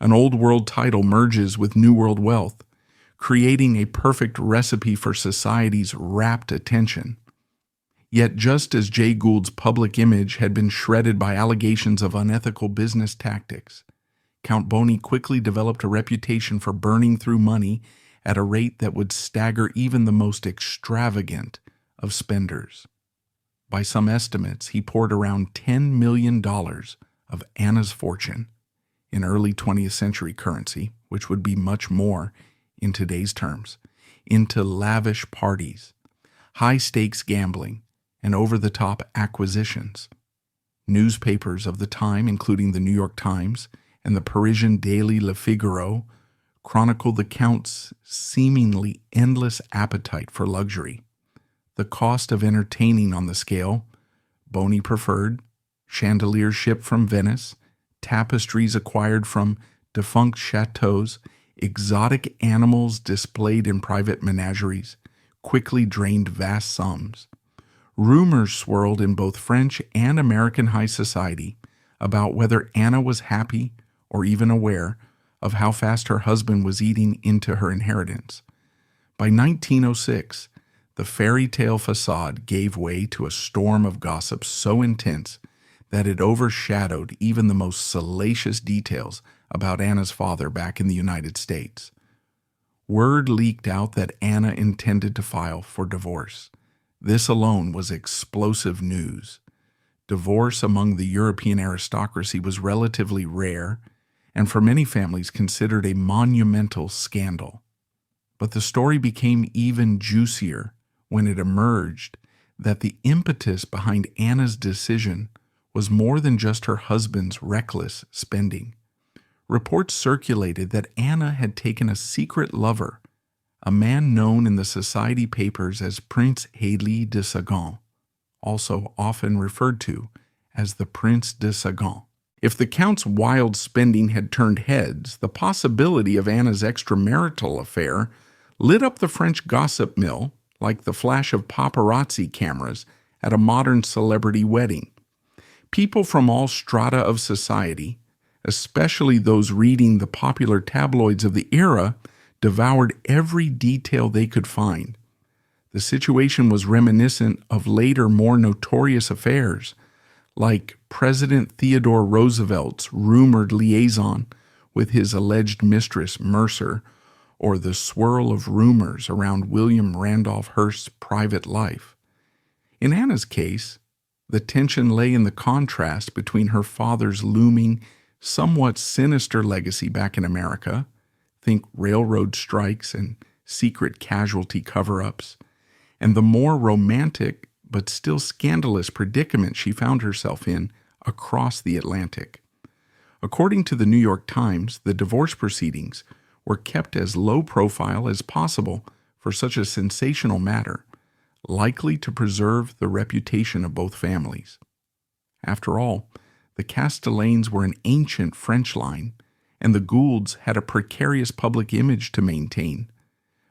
Speaker 1: An old world title merges with new world wealth, creating a perfect recipe for society's rapt attention. Yet just as Jay Gould's public image had been shredded by allegations of unethical business tactics, Count Bonny quickly developed a reputation for burning through money at a rate that would stagger even the most extravagant of spenders. By some estimates, he poured around $10 million of Anna's fortune in early 20th century currency, which would be much more in today's terms, into lavish parties, high-stakes gambling, and over-the-top acquisitions. Newspapers of the time, including the New York Times and the Parisian daily Le Figaro, chronicle the Count's seemingly endless appetite for luxury. The cost of entertaining on the scale: Bonny preferred, chandeliers shipped from Venice, tapestries acquired from defunct chateaux, exotic animals displayed in private menageries, quickly drained vast sums. Rumors swirled in both French and American high society about whether Anna was happy or even aware of how fast her husband was eating into her inheritance. By 1906, the fairy tale facade gave way to a storm of gossip so intense that it overshadowed even the most salacious details about Anna's father back in the United States. Word leaked out that Anna intended to file for divorce. This alone was explosive news. Divorce among the European aristocracy was relatively rare, and for many families considered a monumental scandal. But the story became even juicier when it emerged that the impetus behind Anna's decision was more than just her husband's reckless spending. Reports circulated that Anna had taken a secret lover, a man known in the society papers as Prince de Sagan, also often referred to as the Prince de Sagan. If the Count's wild spending had turned heads, the possibility of Anna's extramarital affair lit up the French gossip mill like the flash of paparazzi cameras at a modern celebrity wedding. People from all strata of society, especially those reading the popular tabloids of the era, devoured every detail they could find. The situation was reminiscent of later, more notorious affairs, like President Theodore Roosevelt's rumored liaison with his alleged mistress, Mercer, or the swirl of rumors around William Randolph Hearst's private life. In Anna's case, the tension lay in the contrast between her father's looming, somewhat sinister legacy back in America, think railroad strikes and secret casualty cover-ups, and the more romantic but still scandalous predicament she found herself in across the Atlantic. According to the New York Times, the divorce proceedings were kept as low profile as possible for such a sensational matter, likely to preserve the reputation of both families. After all, the Castellanes were an ancient French line and the Goulds had a precarious public image to maintain,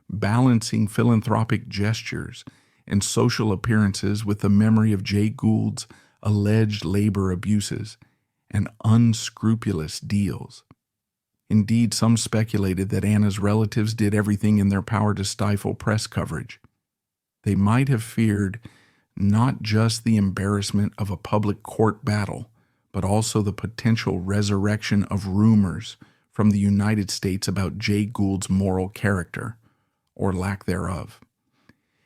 Speaker 1: balancing philanthropic gestures and social appearances with the memory of Jay Gould's alleged labor abuses and unscrupulous deals. Indeed, some speculated that Anna's relatives did everything in their power to stifle press coverage. They might have feared not just the embarrassment of a public court battle, but also the potential resurrection of rumors from the United States about Jay Gould's moral character, or lack thereof.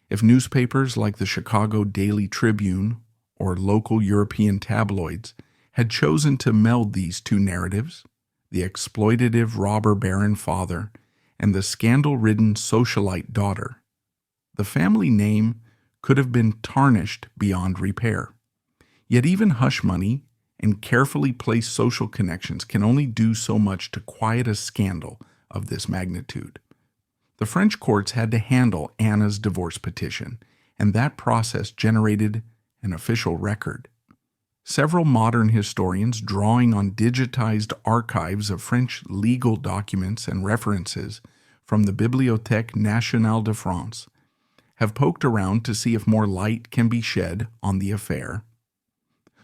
Speaker 1: If newspapers like the Chicago Daily Tribune or local European tabloids had chosen to meld these two narratives, the exploitative robber baron father and the scandal-ridden socialite daughter, the family name could have been tarnished beyond repair. Yet even hush money and carefully placed social connections can only do so much to quiet a scandal of this magnitude. The French courts had to handle Anna's divorce petition, and that process generated an official record. Several modern historians, drawing on digitized archives of French legal documents and references from the Bibliothèque Nationale de France, have poked around to see if more light can be shed on the affair.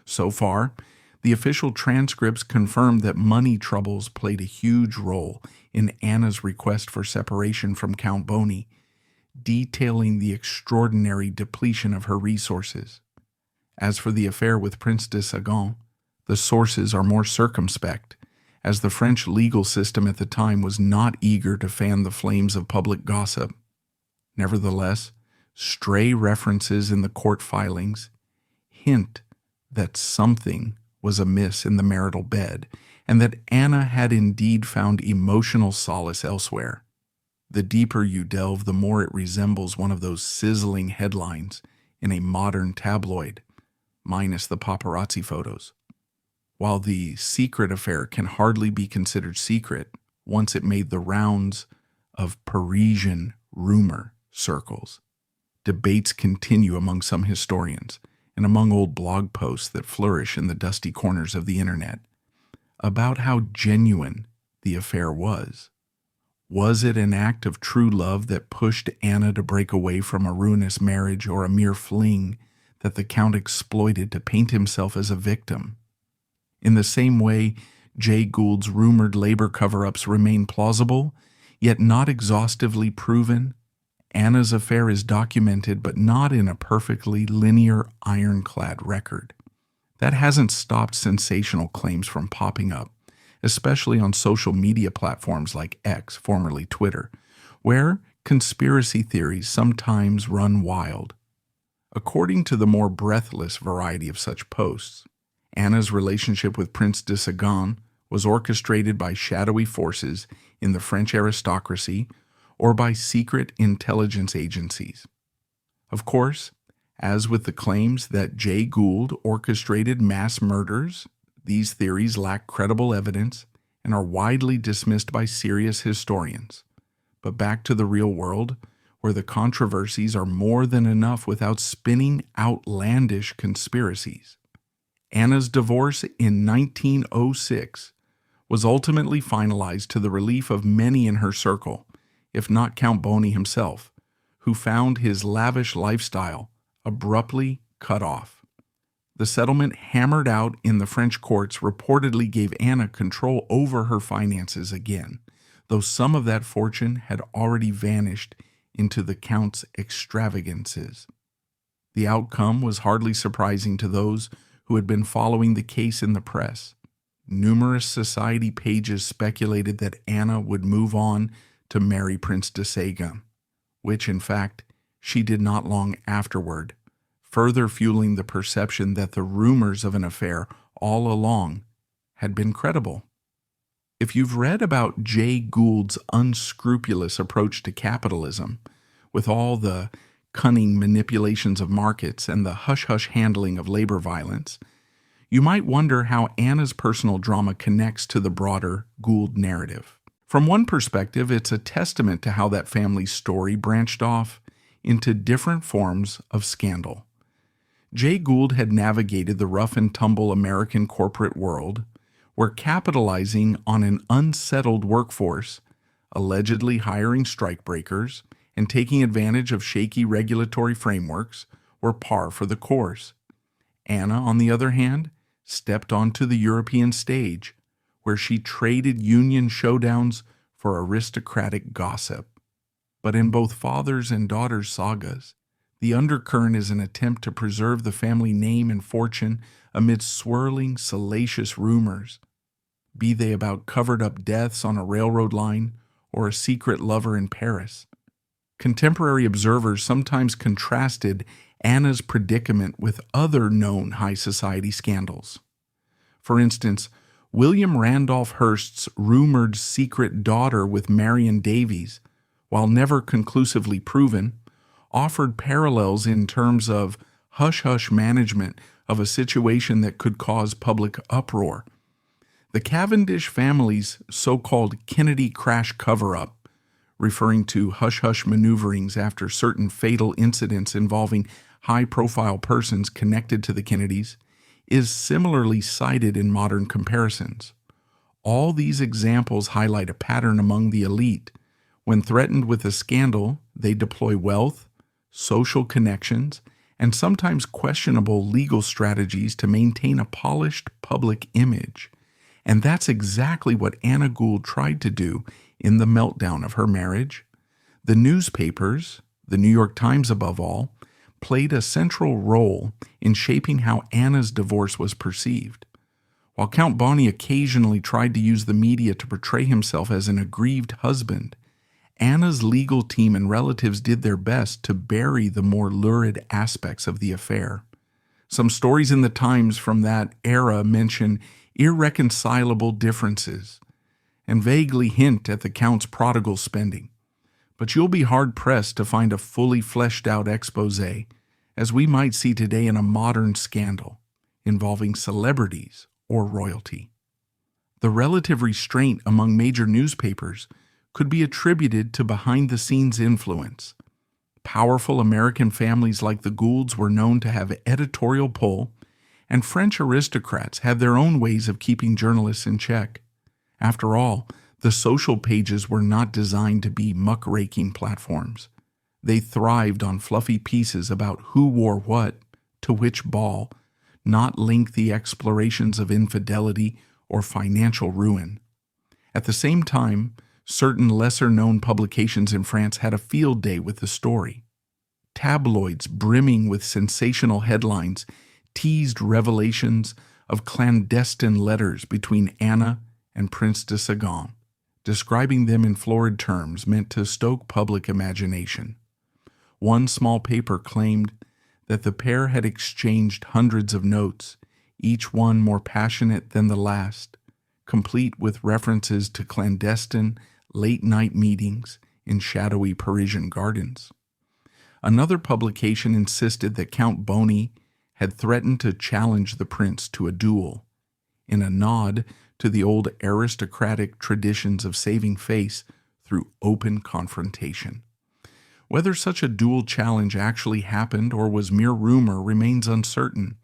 Speaker 1: So far, the official transcripts confirm that money troubles played a huge role in Anna's request for separation from Count Boney, detailing the extraordinary depletion of her resources. As for the affair with Prince de Sagan, the sources are more circumspect, as the French legal system at the time was not eager to fan the flames of public gossip. Nevertheless, stray references in the court filings hint that something was amiss in the marital bed, and that Anna had indeed found emotional solace elsewhere. The deeper you delve, the more it resembles one of those sizzling headlines in a modern tabloid, minus the paparazzi photos. While the secret affair can hardly be considered secret once it made the rounds of Parisian rumor circles, debates continue among some historians and among old blog posts that flourish in the dusty corners of the internet about how genuine the affair was. Was it an act of true love that pushed Anna to break away from a ruinous marriage, or a mere fling that the Count exploited to paint himself as a victim? In the same way, Jay Gould's rumored labor cover-ups remain plausible, yet not exhaustively proven. Anna's affair is documented, but not in a perfectly linear, ironclad record. That hasn't stopped sensational claims from popping up, especially on social media platforms like X, formerly Twitter, where conspiracy theories sometimes run wild. According to the more breathless variety of such posts, Anna's relationship with Prince de Sagan was orchestrated by shadowy forces in the French aristocracy or by secret intelligence agencies. Of course, as with the claims that Jay Gould orchestrated mass murders, these theories lack credible evidence and are widely dismissed by serious historians. But back to the real world, where the controversies are more than enough without spinning outlandish conspiracies. Anna's divorce in 1906 was ultimately finalized to the relief of many in her circle, if not Count Boney himself, who found his lavish lifestyle abruptly cut off. The settlement hammered out in the French courts reportedly gave Anna control over her finances again, though some of that fortune had already vanished into the Count's extravagances. The outcome was hardly surprising to those who had been following the case in the press. Numerous society pages speculated that Anna would move on to marry Prince de Sagan, which in fact she did not long afterward, further fueling the perception that the rumors of an affair all along had been credible. If you've read about Jay Gould's unscrupulous approach to capitalism, with all the cunning manipulations of markets and the hush-hush handling of labor violence, you might wonder how Anna's personal drama connects to the broader Gould narrative. From one perspective, it's a testament to how that family's story branched off into different forms of scandal. Jay Gould had navigated the rough-and-tumble American corporate world, were capitalizing on an unsettled workforce, allegedly hiring strikebreakers, and taking advantage of shaky regulatory frameworks were par for the course. Anna, on the other hand, stepped onto the European stage, where she traded union showdowns for aristocratic gossip. But in both father's and daughter's sagas, the undercurrent is an attempt to preserve the family name and fortune amidst swirling, salacious rumors, be they about covered-up deaths on a railroad line or a secret lover in Paris. Contemporary observers sometimes contrasted Anna's predicament with other known high society scandals. For instance, William Randolph Hearst's rumored secret daughter with Marion Davies, while never conclusively proven, offered parallels in terms of hush-hush management of a situation that could cause public uproar. The Cavendish family's so-called Kennedy crash cover-up, referring to hush-hush maneuverings after certain fatal incidents involving high-profile persons connected to the Kennedys, is similarly cited in modern comparisons. All these examples highlight a pattern among the elite. When threatened with a scandal, they deploy wealth, social connections, and sometimes questionable legal strategies to maintain a polished public image. And that's exactly what Anna Gould tried to do in the meltdown of her marriage. The newspapers, the New York Times above all, played a central role in shaping how Anna's divorce was perceived. While Count Bonny occasionally tried to use the media to portray himself as an aggrieved husband, Anna's legal team and relatives did their best to bury the more lurid aspects of the affair. Some stories in the Times from that era mention irreconcilable differences and vaguely hint at the Count's prodigal spending. But you'll be hard-pressed to find a fully fleshed-out exposé, as we might see today in a modern scandal involving celebrities or royalty. The relative restraint among major newspapers could be attributed to behind-the-scenes influence. Powerful American families like the Goulds were known to have editorial pull, and French aristocrats had their own ways of keeping journalists in check. After all, the social pages were not designed to be muckraking platforms. They thrived on fluffy pieces about who wore what to which ball, not lengthy explorations of infidelity or financial ruin. At the same time, certain lesser-known publications in France had a field day with the story. Tabloids brimming with sensational headlines teased revelations of clandestine letters between Anna and Prince de Sagan, describing them in florid terms meant to stoke public imagination. One small paper claimed that the pair had exchanged hundreds of notes, each one more passionate than the last, complete with references to clandestine, late-night meetings in shadowy Parisian gardens. Another publication insisted that Count Bonny had threatened to challenge the prince to a duel, in a nod to the old aristocratic traditions of saving face through open confrontation. Whether such a duel challenge actually happened or was mere rumor remains uncertain,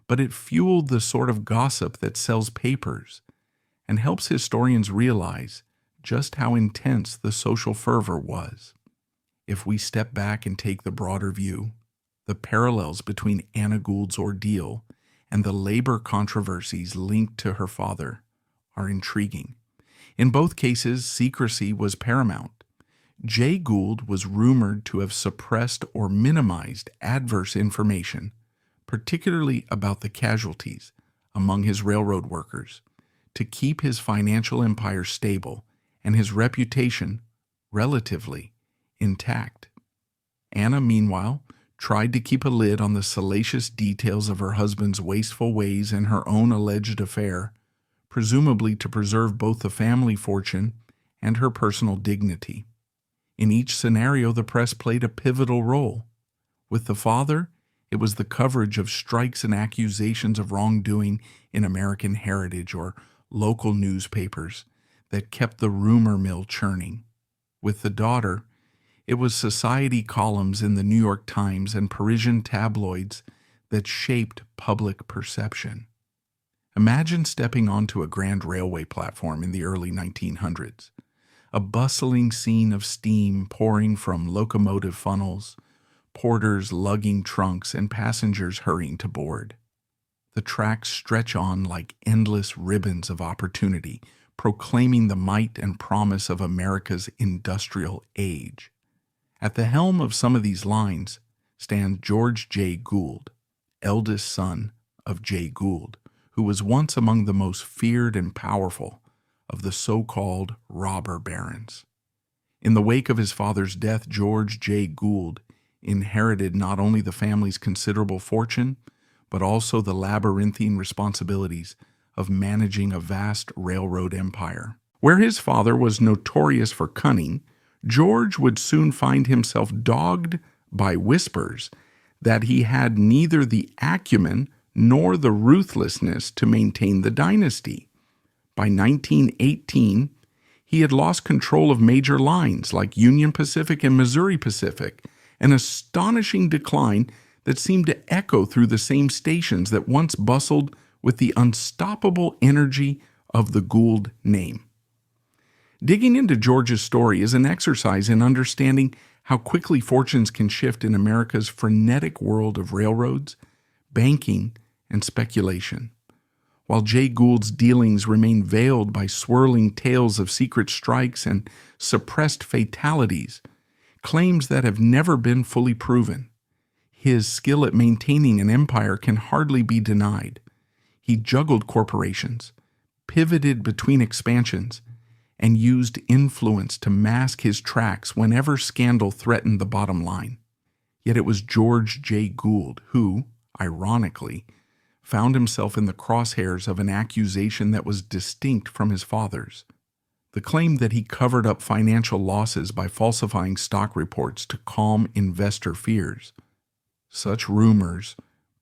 Speaker 1: but it fueled the sort of gossip that sells papers and helps historians realize just how intense the social fervor was. If we step back and take the broader view, the parallels between Anna Gould's ordeal and the labor controversies linked to her father are intriguing. In both cases, secrecy was paramount. Jay Gould was rumored to have suppressed or minimized adverse information, particularly about the casualties among his railroad workers, to keep his financial empire stable and his reputation, relatively, intact. Anna, meanwhile, tried to keep a lid on the salacious details of her husband's wasteful ways and her own alleged affair, presumably to preserve both the family fortune and her personal dignity. In each scenario, the press played a pivotal role. With the father, it was the coverage of strikes and accusations of wrongdoing in American Heritage or local newspapers that kept the rumor mill churning. With the daughter, it was society columns in the New York Times and Parisian tabloids that shaped public perception. Imagine stepping onto a grand railway platform in the early 1900s. A bustling scene of steam pouring from locomotive funnels, porters lugging trunks, and passengers hurrying to board. The tracks stretch on like endless ribbons of opportunity, proclaiming the might and promise of America's industrial age. At the helm of some of these lines stand George J. Gould, eldest son of Jay Gould, who was once among the most feared and powerful of the so-called robber barons. In the wake of his father's death, George J. Gould inherited not only the family's considerable fortune, but also the labyrinthine responsibilities of managing a vast railroad empire. Where his father was notorious for cunning, George would soon find himself dogged by whispers that he had neither the acumen nor the ruthlessness to maintain the dynasty. By 1918, he had lost control of major lines like Union Pacific and Missouri Pacific, an astonishing decline that seemed to echo through the same stations that once bustled with the unstoppable energy of the Gould name. Digging into George's story is an exercise in understanding how quickly fortunes can shift in America's frenetic world of railroads, banking, and speculation. While Jay Gould's dealings remain veiled by swirling tales of secret strikes and suppressed fatalities, claims that have never been fully proven, his skill at maintaining an empire can hardly be denied. He juggled corporations, pivoted between expansions, and used influence to mask his tracks whenever scandal threatened the bottom line. Yet it was George J. Gould who, ironically, found himself in the crosshairs of an accusation that was distinct from his father's. The claim that he covered up financial losses by falsifying stock reports to calm investor fears. Such rumors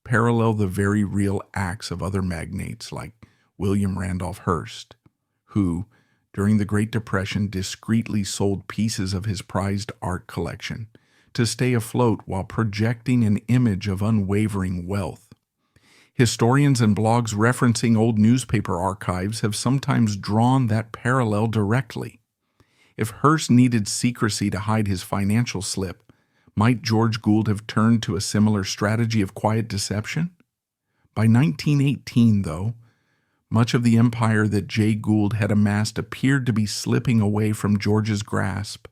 Speaker 1: parallel the very real acts of other magnates like William Randolph Hearst, who, during the Great Depression, discreetly sold pieces of his prized art collection to stay afloat while projecting an image of unwavering wealth. Historians and blogs referencing old newspaper archives have sometimes drawn that parallel directly. If Hearst needed secrecy to hide his financial slip, might George Gould have turned to a similar strategy of quiet deception? By 1918, though, much of the empire that Jay Gould had amassed appeared to be slipping away from George's grasp.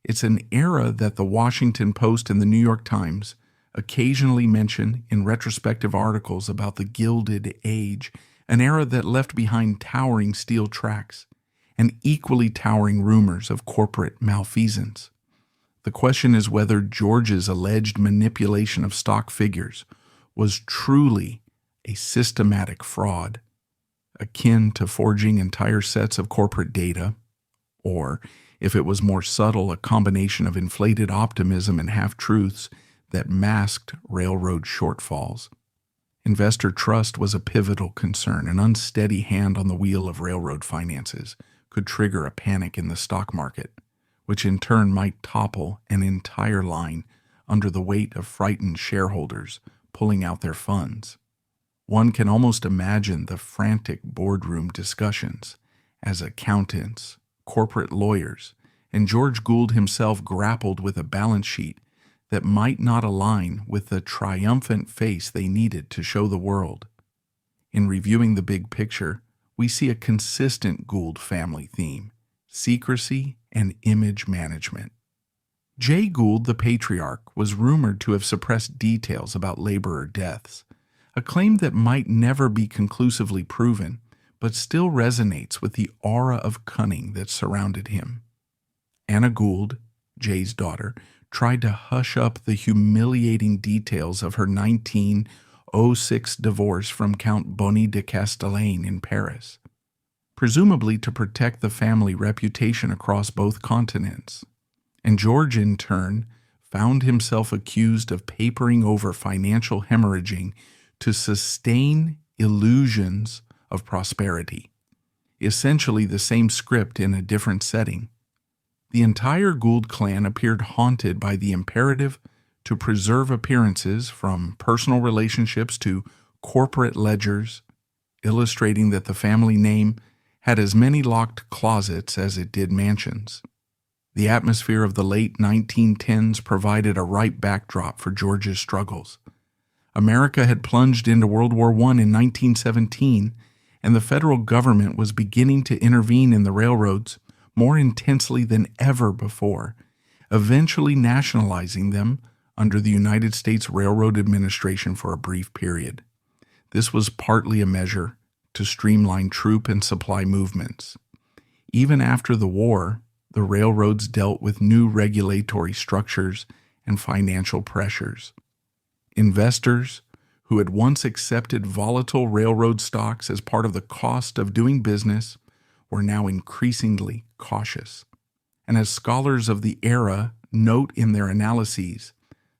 Speaker 1: It's an era that the Washington Post and the New York Times occasionally mention in retrospective articles about the Gilded Age, an era that left behind towering steel tracks and equally towering rumors of corporate malfeasance. The question is whether George's alleged manipulation of stock figures was truly a systematic fraud, akin to forging entire sets of corporate data, or, if it was more subtle, a combination of inflated optimism and half-truths that masked railroad shortfalls. Investor trust was a pivotal concern. An unsteady hand on the wheel of railroad finances could trigger a panic in the stock market, which in turn might topple an entire line under the weight of frightened shareholders pulling out their funds. One can almost imagine the frantic boardroom discussions as accountants, corporate lawyers, and George Gould himself grappled with a balance sheet that might not align with the triumphant face they needed to show the world. In reviewing the big picture, we see a consistent Gould family theme: secrecy and image management. Jay Gould, the patriarch, was rumored to have suppressed details about laborer deaths, a claim that might never be conclusively proven, but still resonates with the aura of cunning that surrounded him. Anna Gould, Jay's daughter, tried to hush up the humiliating details of her 1906 divorce from Count Bonny de Castellane in Paris, presumably to protect the family reputation across both continents. And George, in turn, found himself accused of papering over financial hemorrhaging to sustain illusions of prosperity, essentially the same script in a different setting. The entire Gould clan appeared haunted by the imperative to preserve appearances, from personal relationships to corporate ledgers, illustrating that the family name had as many locked closets as it did mansions. The atmosphere of the late 1910s provided a ripe backdrop for George's struggles. America had plunged into World War I in 1917, and the federal government was beginning to intervene in the railroads more intensely than ever before, eventually nationalizing them under the United States Railroad Administration for a brief period. This was partly a measure to streamline troop and supply movements. Even after the war, the railroads dealt with new regulatory structures and financial pressures. Investors who had once accepted volatile railroad stocks as part of the cost of doing business were now increasingly cautious. And as scholars of the era note in their analyses,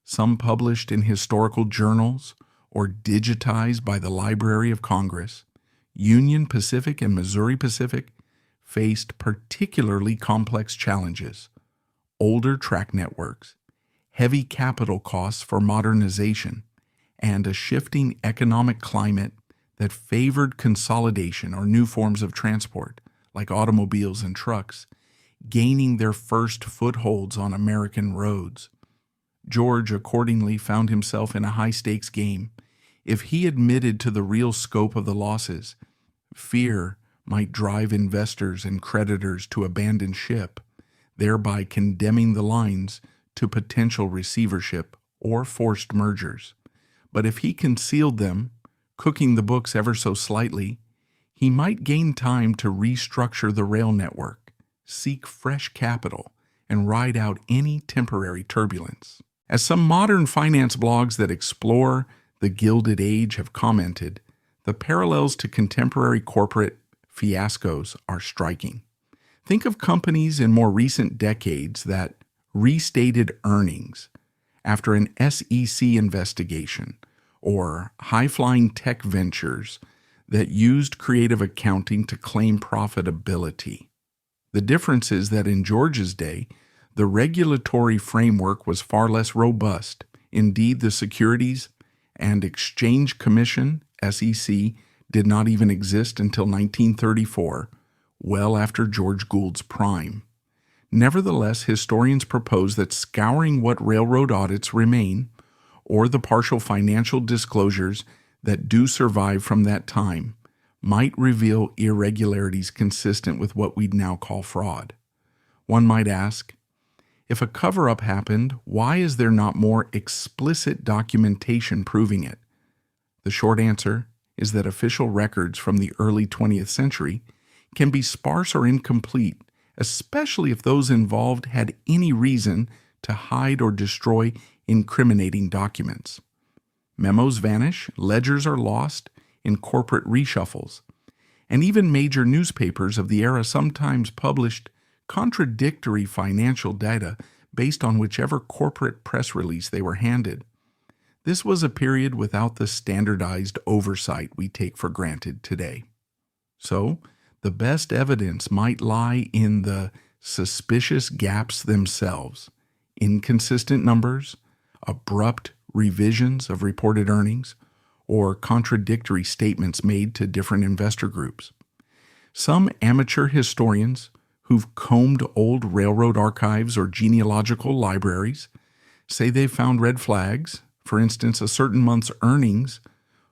Speaker 1: some published in historical journals or digitized by the Library of Congress, Union Pacific and Missouri Pacific faced particularly complex challenges: older track networks, heavy capital costs for modernization, and a shifting economic climate that favored consolidation or new forms of transport, like automobiles and trucks, gaining their first footholds on American roads. George accordingly found himself in a high-stakes game. If he admitted to the real scope of the losses, fear might drive investors and creditors to abandon ship, thereby condemning the lines to potential receivership or forced mergers. But if he concealed them, cooking the books ever so slightly, he might gain time to restructure the rail network, seek fresh capital, and ride out any temporary turbulence. As some modern finance blogs that explore the Gilded Age have commented, the parallels to contemporary corporate fiascos are striking. Think of companies in more recent decades that restated earnings after an SEC investigation, or high-flying tech ventures that used creative accounting to claim profitability. The difference is that in George's day, the regulatory framework was far less robust. Indeed, the Securities and Exchange Commission, SEC, did not even exist until 1934, well after George Gould's prime. Nevertheless, historians propose that scouring what railroad audits remain, or the partial financial disclosures that do survive from that time, might reveal irregularities consistent with what we'd now call fraud. One might ask, if a cover-up happened, why is there not more explicit documentation proving it? The short answer is that official records from the early 20th century can be sparse or incomplete, especially if those involved had any reason to hide or destroy incriminating documents. Memos vanish, ledgers are lost in corporate reshuffles, and even major newspapers of the era sometimes published contradictory financial data based on whichever corporate press release they were handed. This was a period without the standardized oversight we take for granted today. So, the best evidence might lie in the suspicious gaps themselves: inconsistent numbers, abrupt revisions of reported earnings, or contradictory statements made to different investor groups. Some amateur historians who've combed old railroad archives or genealogical libraries say they've found red flags. For instance, a certain month's earnings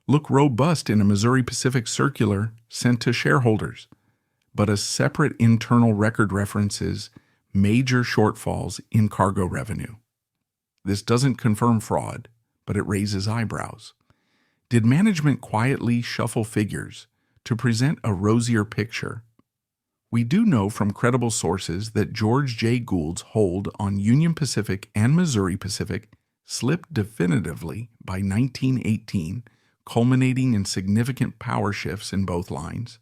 Speaker 1: look robust in a Missouri Pacific circular sent to shareholders, but a separate internal record references major shortfalls in cargo revenue. This doesn't confirm fraud, but it raises eyebrows. Did management quietly shuffle figures to present a rosier picture? We do know from credible sources that George J. Gould's hold on Union Pacific and Missouri Pacific slipped definitively by 1918, culminating in significant power shifts in both lines.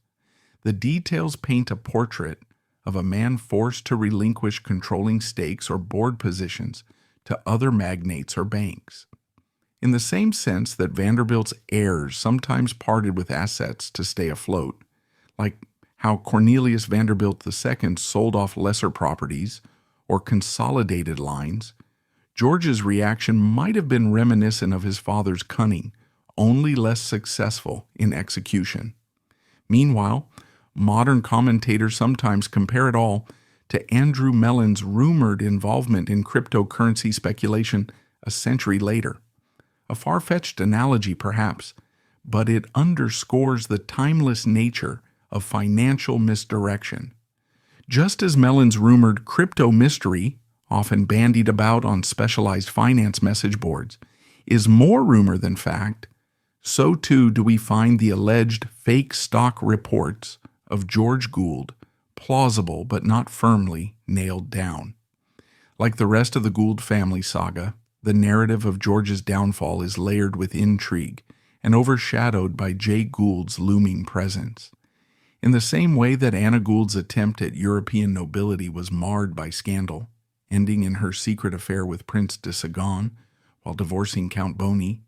Speaker 1: The details paint a portrait of a man forced to relinquish controlling stakes or board positions to other magnates or banks. In the same sense that Vanderbilt's heirs sometimes parted with assets to stay afloat, like how Cornelius Vanderbilt II sold off lesser properties or consolidated lines, George's reaction might have been reminiscent of his father's cunning, only less successful in execution. Meanwhile, modern commentators sometimes compare it all to Andrew Mellon's rumored involvement in cryptocurrency speculation a century later. A far-fetched analogy, perhaps, but it underscores the timeless nature of financial misdirection. Just as Mellon's rumored crypto mystery, often bandied about on specialized finance message boards, is more rumor than fact, so too do we find the alleged fake stock reports of George Gould plausible but not firmly nailed down. Like the rest of the Gould family saga, the narrative of George's downfall is layered with intrigue and overshadowed by Jay Gould's looming presence. In the same way that Anna Gould's attempt at European nobility was marred by scandal, ending in her secret affair with Prince de Sagan while divorcing Count Boney,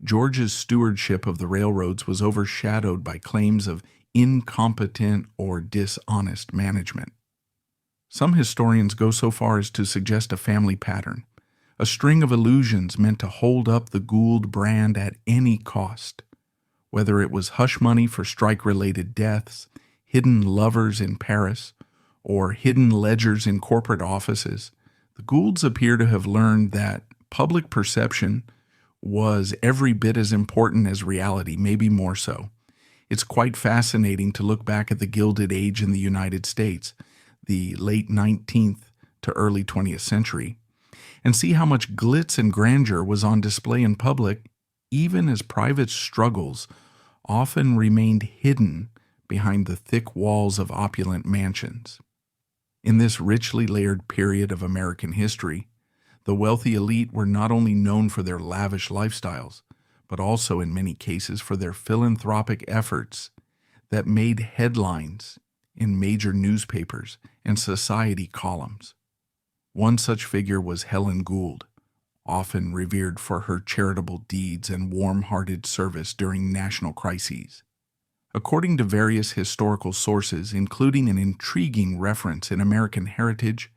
Speaker 1: George's stewardship of the railroads was overshadowed by claims of incompetent or dishonest management. Some historians go so far as to suggest a family pattern, a string of illusions meant to hold up the Gould brand at any cost. Whether it was hush money for strike-related deaths, hidden lovers in Paris, or hidden ledgers in corporate offices, the Goulds appear to have learned that public perception was every bit as important as reality, maybe more so. It's quite fascinating to look back at the Gilded Age in the United States, the late 19th to early 20th century, and see how much glitz and grandeur was on display in public, even as private struggles often remained hidden behind the thick walls of opulent mansions. In this richly layered period of American history, the wealthy elite were not only known for their lavish lifestyles, but also in many cases for their philanthropic efforts that made headlines in major newspapers and society columns. One such figure was Helen Gould, often revered for her charitable deeds and warm-hearted service during national crises. According to various historical sources, including an intriguing reference in American Heritage,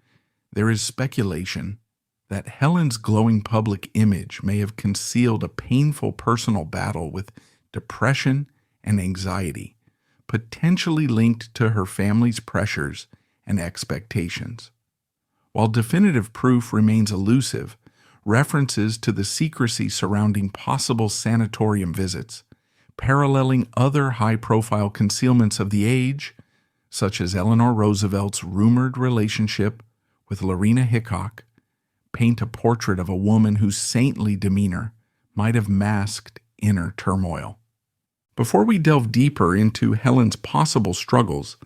Speaker 1: there is speculation that Helen's glowing public image may have concealed a painful personal battle with depression and anxiety, potentially linked to her family's pressures and expectations. While definitive proof remains elusive, references to the secrecy surrounding possible sanatorium visits, paralleling other high-profile concealments of the age, such as Eleanor Roosevelt's rumored relationship with Lorena Hickok, paint a portrait of a woman whose saintly demeanor might have masked inner turmoil. Before we delve deeper into Helen's possible struggles,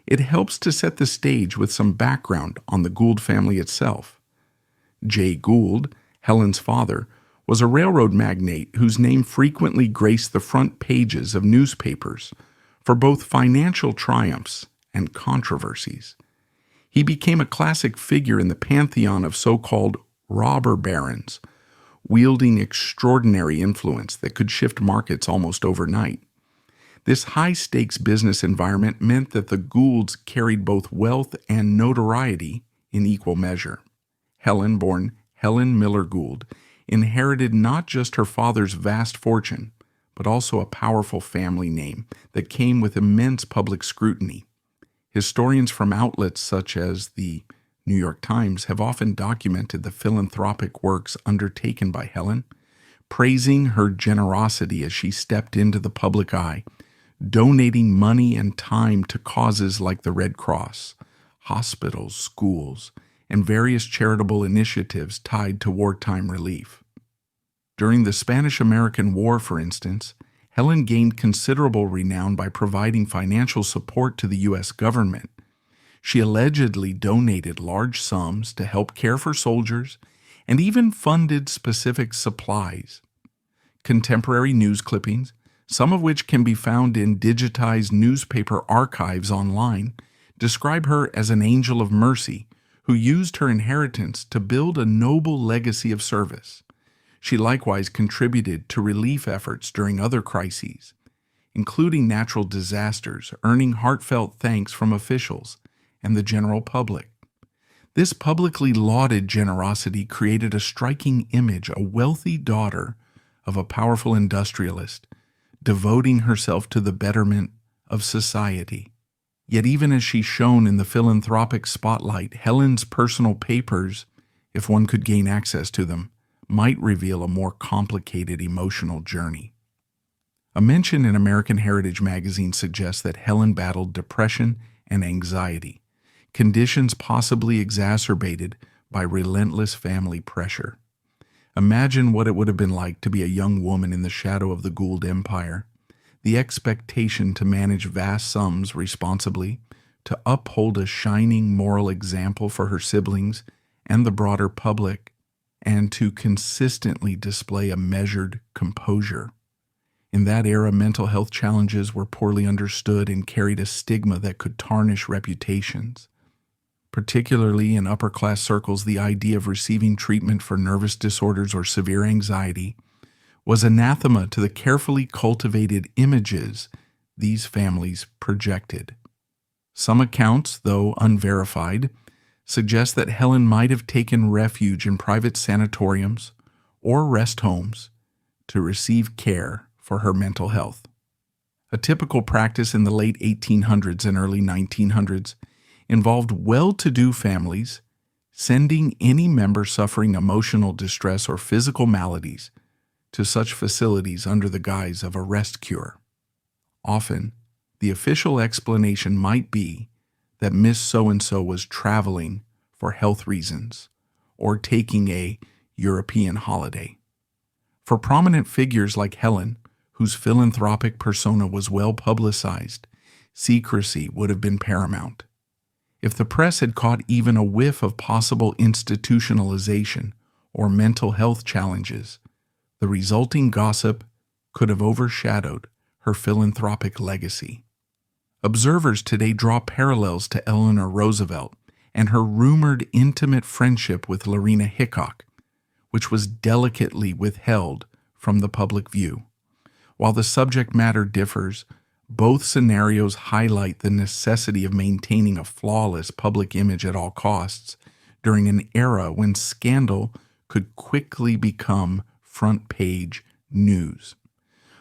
Speaker 1: it helps to set the stage with some background on the Gould family itself. Jay Gould, Helen's father, was a railroad magnate whose name frequently graced the front pages of newspapers for both financial triumphs and controversies. He became a classic figure in the pantheon of so-called robber barons, wielding extraordinary influence that could shift markets almost overnight. This high-stakes business environment meant that the Goulds carried both wealth and notoriety in equal measure. Helen, born Helen Miller Gould, inherited not just her father's vast fortune, but also a powerful family name that came with immense public scrutiny. Historians from outlets such as the New York Times have often documented the philanthropic works undertaken by Helen, praising her generosity as she stepped into the public eye, donating money and time to causes like the Red Cross, hospitals, schools, and various charitable initiatives tied to wartime relief. During the Spanish-American War, for instance, Helen gained considerable renown by providing financial support to the U.S. government. She allegedly donated large sums to help care for soldiers and even funded specific supplies. Contemporary news clippings, some of which can be found in digitized newspaper archives online, describe her as an angel of mercy who used her inheritance to build a noble legacy of service. She likewise contributed to relief efforts during other crises, including natural disasters, earning heartfelt thanks from officials and the general public. This publicly lauded generosity created a striking image, a wealthy daughter of a powerful industrialist, devoting herself to the betterment of society. Yet even as she's shown in the philanthropic spotlight, Helen's personal papers, if one could gain access to them, might reveal a more complicated emotional journey. A mention in American Heritage magazine suggests that Helen battled depression and anxiety, conditions possibly exacerbated by relentless family pressure. Imagine what it would have been like to be a young woman in the shadow of the Gould Empire, the expectation to manage vast sums responsibly, to uphold a shining moral example for her siblings and the broader public, and to consistently display a measured composure. In that era, mental health challenges were poorly understood and carried a stigma that could tarnish reputations. Particularly in upper-class circles, the idea of receiving treatment for nervous disorders or severe anxiety was anathema to the carefully cultivated images these families projected. Some accounts, though unverified, suggest that Helen might have taken refuge in private sanatoriums or rest homes to receive care for her mental health. A typical practice in the late 1800s and early 1900s involved well-to-do families sending any member suffering emotional distress or physical maladies to such facilities under the guise of a rest cure. Often, the official explanation might be that Miss So-and-so was traveling for health reasons or taking a European holiday. For prominent figures like Helen, whose philanthropic persona was well publicized, secrecy would have been paramount. If the press had caught even a whiff of possible institutionalization or mental health challenges, the resulting gossip could have overshadowed her philanthropic legacy. Observers today draw parallels to Eleanor Roosevelt and her rumored intimate friendship with Lorena Hickok, which was delicately withheld from the public view. While the subject matter differs, both scenarios highlight the necessity of maintaining a flawless public image at all costs during an era when scandal could quickly become front-page news.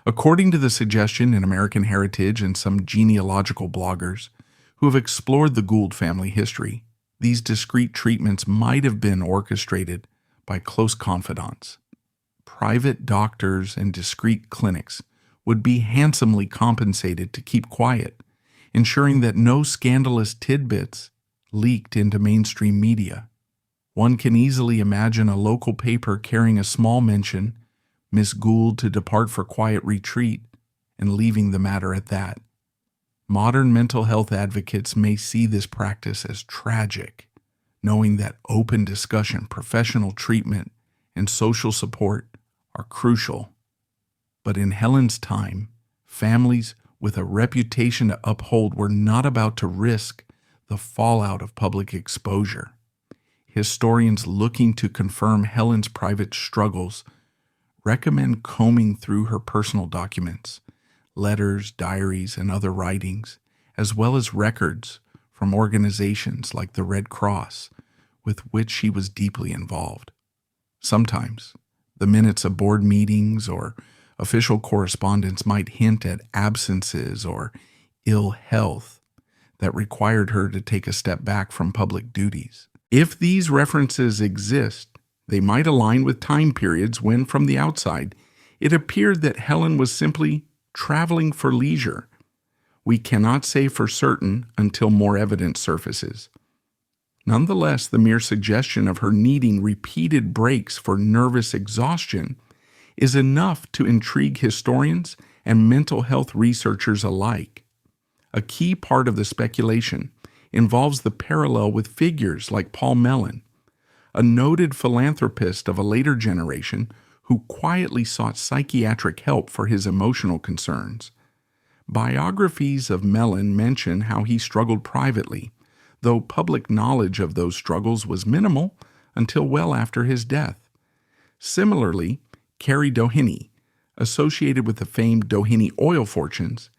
Speaker 1: According to the suggestion in American Heritage and some genealogical bloggers who have explored the Gould family history, these discreet treatments might have been orchestrated by close confidants. Private doctors and discreet clinics would be handsomely compensated to keep quiet, ensuring that no scandalous tidbits leaked into mainstream media. One can easily imagine a local paper carrying a small mention, Miss Gould to depart for quiet retreat, and leaving the matter at that. Modern mental health advocates may see this practice as tragic, knowing that open discussion, professional treatment, and social support are crucial. But in Helen's time, families with a reputation to uphold were not about to risk the fallout of public exposure. Historians looking to confirm Helen's private struggles recommend combing through her personal documents, letters, diaries, and other writings, as well as records from organizations like the Red Cross, with which she was deeply involved. Sometimes, the minutes of board meetings or official correspondence might hint at absences or ill health that required her to take a step back from public duties. If these references exist, they might align with time periods when, from the outside, it appeared that Helen was simply traveling for leisure. We cannot say for certain until more evidence surfaces. Nonetheless, the mere suggestion of her needing repeated breaks for nervous exhaustion is enough to intrigue historians and mental health researchers alike. A key part of the speculation involves the parallel with figures like Paul Mellon, a noted philanthropist of a later generation who quietly sought psychiatric help for his emotional concerns. Biographies of Mellon mention how he struggled privately, though public knowledge of those struggles was minimal until well after his death. Similarly, Carrie Doheny, associated with the famed Doheny oil fortunes,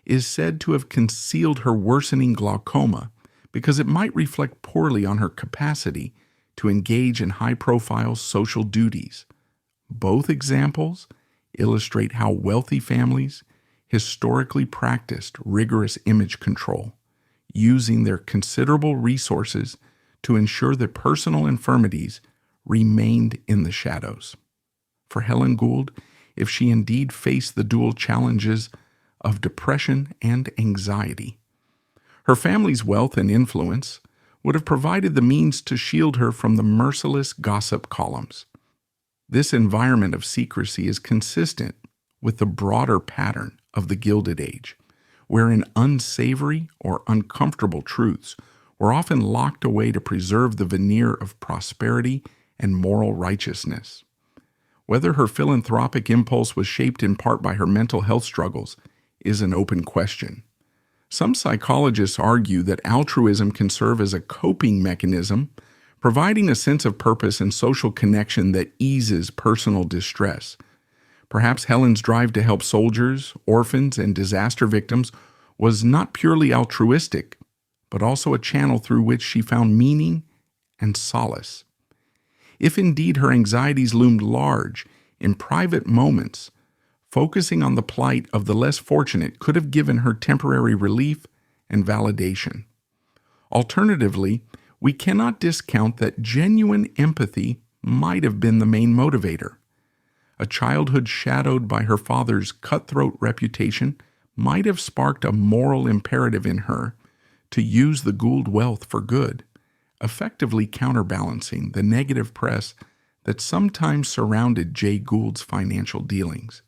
Speaker 1: is said to have concealed her worsening glaucoma because it might reflect poorly on her capacity to engage in high-profile social duties. Both examples illustrate how wealthy families historically practiced rigorous image control, using their considerable resources to ensure that personal infirmities remained in the shadows. For Helen Gould, if she indeed faced the dual challenges of depression and anxiety, her family's wealth and influence would have provided the means to shield her from the merciless gossip columns. This environment of secrecy is consistent with the broader pattern of the Gilded Age, wherein unsavory or uncomfortable truths were often locked away to preserve the veneer of prosperity and moral righteousness. Whether her philanthropic impulse was shaped in part by her mental health struggles is an open question. Some psychologists argue that altruism can serve as a coping mechanism, providing a sense of purpose and social connection that eases personal distress. Perhaps Helen's drive to help soldiers, orphans, and disaster victims was not purely altruistic, but also a channel through which she found meaning and solace. If indeed her anxieties loomed large in private moments, focusing on the plight of the less fortunate could have given her temporary relief and validation. Alternatively, we cannot discount that genuine empathy might have been the main motivator. A childhood shadowed by her father's cutthroat reputation might have sparked a moral imperative in her to use the Gould wealth for good, effectively counterbalancing the negative press that sometimes surrounded Jay Gould's financial dealings.